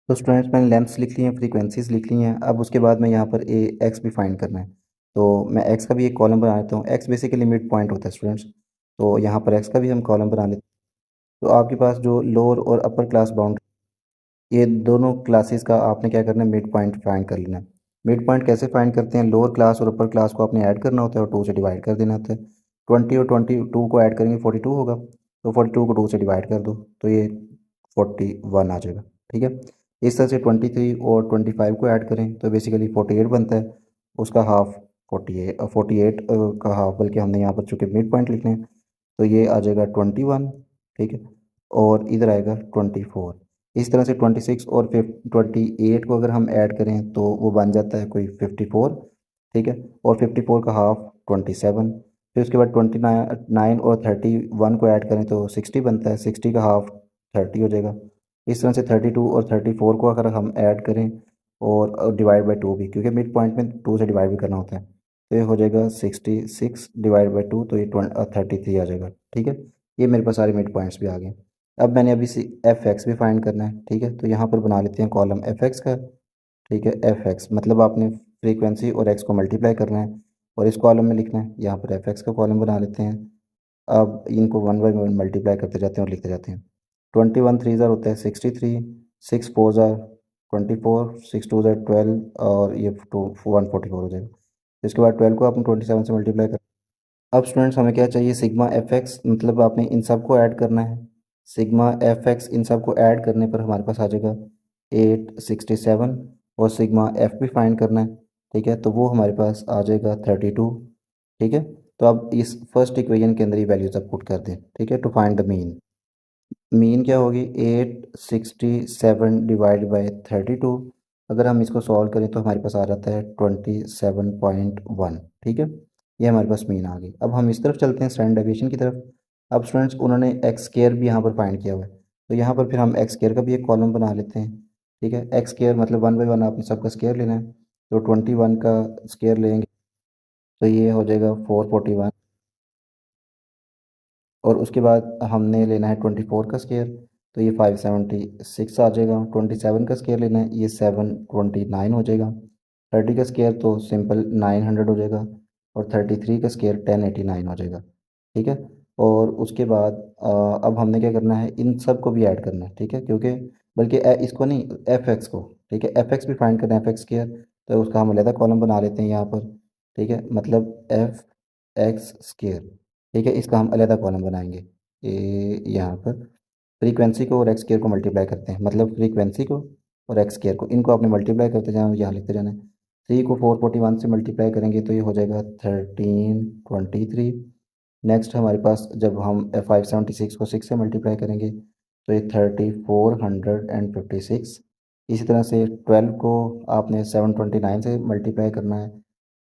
तो स्टूडेंट्स मैंने लेंथ्स लिख ली हैं, फ्रीक्वेंसीज लिख ली हैं। अब उसके बाद मैं यहाँ पर ए एक्स भी फाइंड करना है, तो मैं एक्स का भी एक कॉलम बना लेता हूँ। एक्स बेसिकली मिड पॉइंट होता है स्टूडेंट्स, तो यहाँ पर एक्स का भी हम कॉलम बना लेते हैं। तो आपके पास जो लोअर और अपर क्लास बाउंड, ये दोनों क्लासेस का आपने क्या करना है, मिड पॉइंट फाइंड कर लेना है। मिड पॉइंट कैसे फाइंड करते हैं, लोअर क्लास और अपर क्लास को आपने ऐड करना होता है और 2 से डिवाइड कर देना होता है। 20 और 22 को ऐड करेंगे 42 होगा, तो 42 को 2 से डिवाइड कर दो तो ये 41 आ जाएगा। ठीक है, इस तरह से 23 और 25 को ऐड करें तो बेसिकली 48 बनता है, उसका हाफ 48 का हाफ, बल्कि हमने यहाँ पर चूँकि मिड पॉइंट लिखने हैं तो ये आ जाएगा 21। ठीक है, और इधर आएगा 24। इस तरह से 26 और 28 को अगर हम ऐड करें तो वो बन जाता है कोई 54। ठीक है, और 54 का हाफ 27। फिर उसके बाद 29 और 31 को ऐड करें तो 60 बनता है, 60 का हाफ 30 हो जाएगा। इस तरह से 32 और 34 को अगर हम ऐड करें और डिवाइड बाई 2 भी, क्योंकि मिड पॉइंट में 2 से डिवाइड भी करना होता है, तो ये हो जाएगा 66 डिवाइड बाई 2, तो ये 33 आ जाएगा। ठीक है, ये मेरे पास सारे मिड पॉइंट्स भी आ गए। अब मैंने अभी से एफ एक्स भी फाइंड करना है। ठीक है, तो यहाँ पर बना लेते हैं कॉलम एफ एक्स का। ठीक है, एफ एक्स मतलब आपने फ्रीक्वेंसी और एक्स को मल्टीप्लाई करना है और इस कॉलम में लिखना है। यहाँ पर एफ एक्स का कॉलम बना लेते हैं। अब इनको 1 बाई 1 मल्टीप्लाई करते जाते हैं और लिखते जाते हैं। 21 थ्री ज़ार होता है 63, 6 फोर ज़ार 24, 6 टू ज़ार 12 और ये 144 हो जाएगा। इसके बाद 12 को आपने 27 से मल्टीप्लाई कर। अब स्टूडेंट्स हमें क्या चाहिए, सिग्मा एफ एक्स, मतलब आपने इन सब को ऐड करना है। सिग्मा एफ एक्स इन सब को ऐड करने पर हमारे पास आ जाएगा 867, और सिग्मा एफ भी फाइंड करना है। ठीक है, तो वो हमारे पास आ जाएगा 32। ठीक है, तो अब इस फर्स्ट इक्वेशन के अंदर ये वैल्यूज आप पुट कर दें। ठीक है, to find the mean. Mean क्या होगी, 867 डिवाइड बाई 32। अगर हम इसको सॉल्व करें तो हमारे पास आ जाता है 27.1। ठीक है, ये हमारे पास मीन आ गई। अब हम इस तरफ चलते हैं स्टैंडर्ड डेविएशन की तरफ। अब स्टूडेंट्स उन्होंने एक्स स्केयर भी यहाँ पर फाइंड किया हुआ है, तो यहाँ पर फिर हम एक्स स्केयर का भी एक कॉलम बना लेते हैं। ठीक है, एक्स स्केयर मतलब 1 बाई 1 आपने सबका स्केयर लेना है, तो 21 का स्केयर लेंगे तो ये हो जाएगा 441, और उसके बाद हमने लेना है 24 का स्केयर, तो ये 576 आ जाएगा। 27 का स्केयर लेना है, ये 729 हो जाएगा। 30 का स्केयर तो सिंपल 900 हो जाएगा, और 33 का स्केयर 1089 हो जाएगा। ठीक है, और उसके बाद अब हमने क्या करना है, इन सब को भी ऐड करना है। ठीक है, क्योंकि बल्कि इसको नहीं, एफ एक्स को। ठीक है, एफ एक्स भी फाइंड करना है, एफ एक्स स्केयर, तो उसका हम अलग कॉलम बना लेते हैं यहाँ पर। ठीक है, मतलब एफ एक्स स्केयर। ठीक है, इसका हम अलग कॉलम बनाएंगे। यहाँ पर फ्रीक्वेंसी को और एक्स स्केयर को मल्टीप्लाई करते हैं, मतलब फ्रीक्वेंसी को और एक्स स्केयर को, इनको आपने मल्टीप्लाई करते जाना, यहाँ लिखते जाना है। 3 को 441 से मल्टीप्लाई करेंगे तो ये हो जाएगा 1323। नेक्स्ट हमारे पास जब हम 576 को 6 से मल्टीप्लाई करेंगे तो ये 3456। इसी तरह से 12 को आपने 729 से मल्टीप्लाई करना है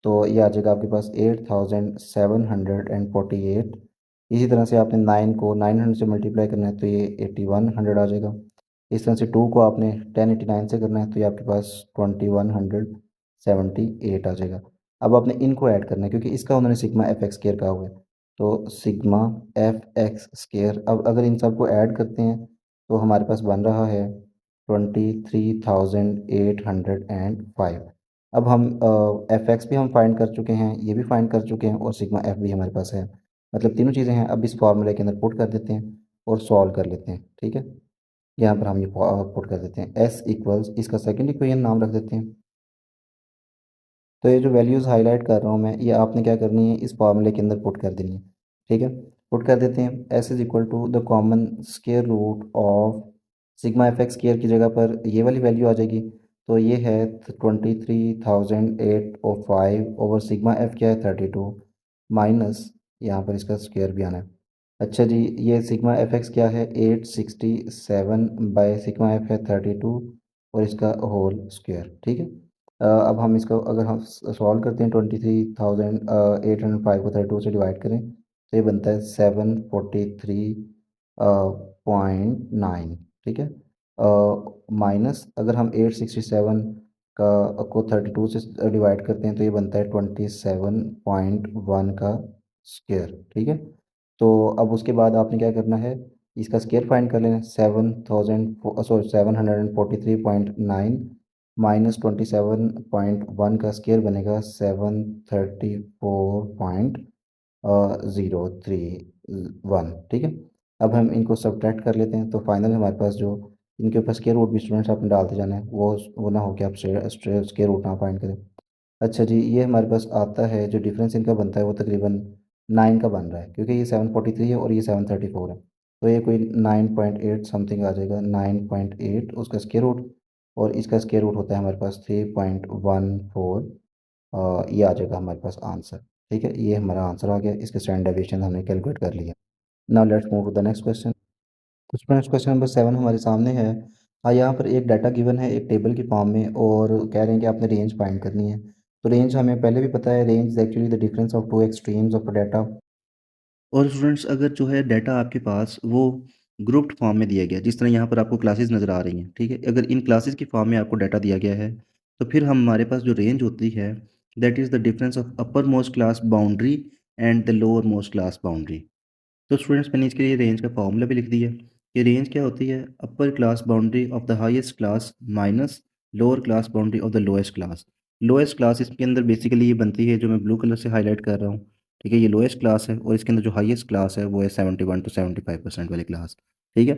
तो ये आ जाएगा आपके पास 8748। इसी तरह से आपने 9 को 900 से मल्टीप्लाई करना है तो ये 8100 आ जाएगा। इस तरह से 2 को आपने 1089 से करना है तो ये आपके पास 2178 आ जाएगा। अब आपने इनको ऐड करना है क्योंकि इसका उन्होंने सिग्मा एफ एक्स स्केयर कहा हुआ है, तो सिग्मा एफ एक्स स्केयर। अब अगर इन सबको ऐड करते हैं तो हमारे पास बन रहा है 23,805। अब हम एफ एक्स भी हम फाइंड कर चुके हैं, ये भी फाइंड कर चुके हैं, और सिग्मा एफ भी हमारे पास है, मतलब तीनों चीज़ें हैं। अब इस फार्मूले के अंदर पुट कर देते हैं और सॉल्व कर लेते हैं। ठीक है, यहाँ पर हम ये पुट कर देते हैं एस इक्वल्स, इसका सेकेंड इक्वेशन नाम रख देते हैं। तो ये जो वैल्यूज़ हाईलाइट कर रहा हूँ मैं, ये आपने क्या करनी है, इस फार्मूले के अंदर पुट कर देनी है। ठीक है, पुट कर देते हैं। S is equal to the common square root of sigma f x square की जगह पर ये वाली वैल्यू आ जाएगी। तो ये है 23,805 ओवर सिग्मा एफ क्या है 32, माइनस यहाँ पर इसका स्क्वायर भी आना है। अच्छा जी, ये सिग्मा एफ एक्स क्या है 867 बाय सिग्मा एफ है 32 और इसका होल स्क्वायर। ठीक है, अब हम इसको अगर हम सॉल्व करते हैं 23,805 को 32 से डिवाइड करें तो ये बनता है 743.9। ठीक है, माइनस अगर हम 867 का को 32 से डिवाइड करते हैं तो ये बनता है 27.1 का स्क्वायर। ठीक है, तो अब उसके बाद आपने क्या करना है, इसका स्केयर फाइंड कर लेना। 7,743.9 माइनस 27.1 का स्केयर बनेगा 734.031। ठीक है, अब हम इनको सब्ट्रैक्ट कर लेते हैं तो फाइनल हमारे पास जो इनके ऊपर स्केयर रूट भी स्टूडेंट्स आपने डालते जाना है, वो ना हो कि आप स्केयर रूट ना फाइंड करें। अच्छा जी, ये हमारे पास आता है, जो डिफरेंस इनका बनता है वो तकरीबन 9 का बन रहा है, क्योंकि ये 743 है और ये 734 है, तो ये कोई 9.8 समथिंग आ जाएगा। 9.8 उसका स्क्वायर रूट, और इसका स्क्वायर रूट होता है हमारे पास 3.14। ये आ जाएगा हमारे पास आंसर। ठीक है, ये हमारा आंसर आ गया, इसके स्टैंडर्ड डेविएशन हमने कैलकुलेट कर लिया। Now let's move to the next question. तो स्टूडेंट्स क्वेश्चन नंबर 7 हमारे सामने है। हाँ, यहाँ पर एक डाटा गिवन है एक टेबल की फॉर्म में, और कह रहे हैं कि आपने रेंज फाइंड करनी है। तो रेंज हमें पहले भी पता है, range is actually the difference of two extremes of a data. और स्टूडेंट्स अगर जो है डाटा आपके पास वो ग्रुप्ड फॉर्म में दिया गया, जिस तरह यहाँ पर आपको क्लासेस नज़र आ रही हैं, ठीक है, अगर इन क्लासेस की फॉर्म में आपको डाटा दिया गया है तो फिर हमारे पास जो रेंज होती है that is the difference of upper most class boundary and the lower most class boundary. तो स्टूडेंट्स मैंने इसके लिए रेंज का फॉर्मूला भी लिख दिया। ये रेंज क्या होती है, upper class boundary of the highest class minus lower class boundary of the lowest class. Lowest class इसके अंदर बेसिकली ये बनती है जो मैं ब्लू कलर से हाईलाइट कर रहा हूँ। ठीक है, ये लोएस्ट क्लास है और इसके अंदर जो हाईएस्ट क्लास है वो है 71 to 75% वाली क्लास। ठीक है,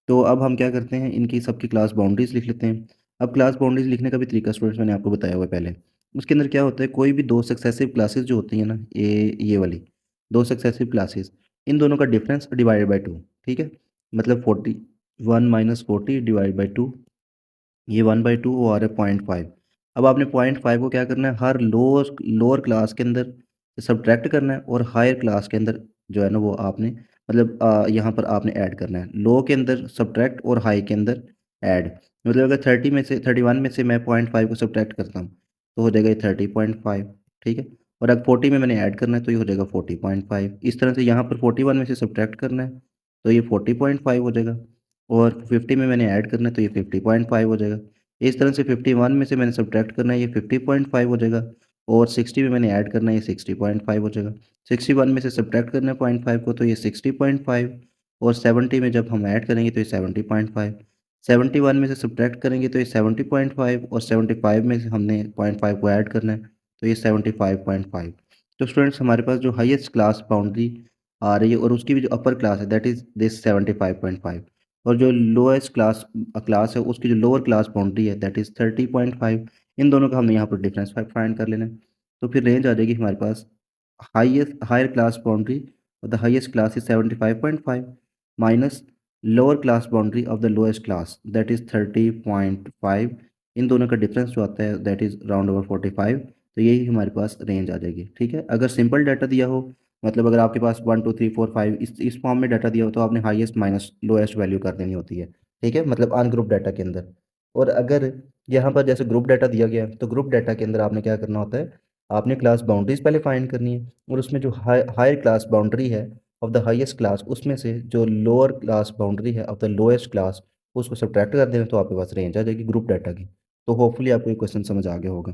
तो अब हम क्या करते हैं, इनकी सबकी क्लास बाउंड्रीज लिख लेते हैं। अब क्लास बाउंड्रीज लिखने का भी तरीका स्टूडेंट्स मैंने आपको बताया हुआ है पहले। उसके अंदर क्या होता है, कोई भी दो सक्सेसिव क्लासेस जो होती हैं ना, ये वाली दो सक्सेसिव क्लासेस, इन दोनों का डिफरेंस डिवाइडेड बाई टू। ठीक है, मतलब 41 माइनस 40 डिवाइड बाई टू, ये 1/2 वो आ रहा है 0.5। अब आपने 0.5 को क्या करना है, हर लोअर लोअर क्लास के अंदर सब्ट्रैक्ट करना है, और हायर क्लास के अंदर जो है ना वो आपने मतलब यहाँ पर आपने ऐड करना है। लो के अंदर सब्ट्रैक्ट और हाई के अंदर ऐड। मतलब अगर 30 में से 31 में से मैं 0.5 को सब्ट्रैक्ट करता हूँ तो हो जाएगा ये 30.5। ठीक है, और अगर 40 में मैंने ऐड करना है तो ये हो जाएगा 40.5। इस तरह से यहाँ पर 41 में से सब्ट्रैक्ट करना है तो ये 40.5 हो जाएगा, और 50 में मैंने ऐड करना है तो ये 50.5 हो जाएगा। इस तरह से 51 में से मैंने सब्ट्रैक्ट करना है, ये 50.5 हो जाएगा, और 60 में मैंने ऐड करना है, ये 60.5 हो जाएगा। 61 में से सब्ट्रैक्ट करना है 0.5 को तो ये 60.5, और 70 में जब हम ऐड करेंगे तो ये 70.5। 71 में से सब्ट्रैक्ट करेंगे तो ये 70.5, और 75 में से हमने 0.5 को ऐड करना है तो ये 75.5। तो स्टूडेंट्स हमारे पास जो हाईएस्ट क्लास बाउंड्री आ रही है और उसकी भी जो अपर क्लास है दैट इज़ दिस 75.5, और जो लोएस्ट क्लास क्लास है उसकी जो लोअर क्लास बाउंड्री है दैट इज़ 30.5। इन दोनों का हमने यहाँ पर डिफरेंस फाइंड कर लेना है। तो फिर रेंज आ जाएगी हमारे पास, हाईएस्ट हायर क्लास बाउंड्री और the highest class is 75.5 minus lower class boundary of the lowest class that is 30.5 इन दोनों का डिफरेंस जो आता है दैट इज़ राउंड अबाउट 45, तो यही हमारे पास रेंज आ जाएगी। ठीक है, अगर सिंपल डाटा दिया हो, मतलब अगर आपके पास 1 2 3 4 5 इस फॉर्म में डाटा दिया हो, तो आपने हाईएस्ट माइनस लोएस्ट वैल्यू कर देनी होती है। ठीक है, मतलब अनग्रुप डाटा के अंदर। और अगर यहाँ पर जैसे ग्रुप डाटा दिया गया है, तो ग्रुप डाटा के अंदर आपने क्या करना होता है, आपने क्लास बाउंड्रीज पहले फाइंड करनी है, और उसमें जो हायर क्लास बाउंड्री है ऑफ द हाईएस्ट क्लास, उसमें से जो लोअर क्लास बाउंड्री है ऑफ द लोएस्ट क्लास, उसको सब्ट्रैक्ट कर देना, तो आपके पास रेंज आ जाएगी ग्रुप डाटा की। तो होपफुली आपको ये क्वेश्चन समझ आ गया होगा।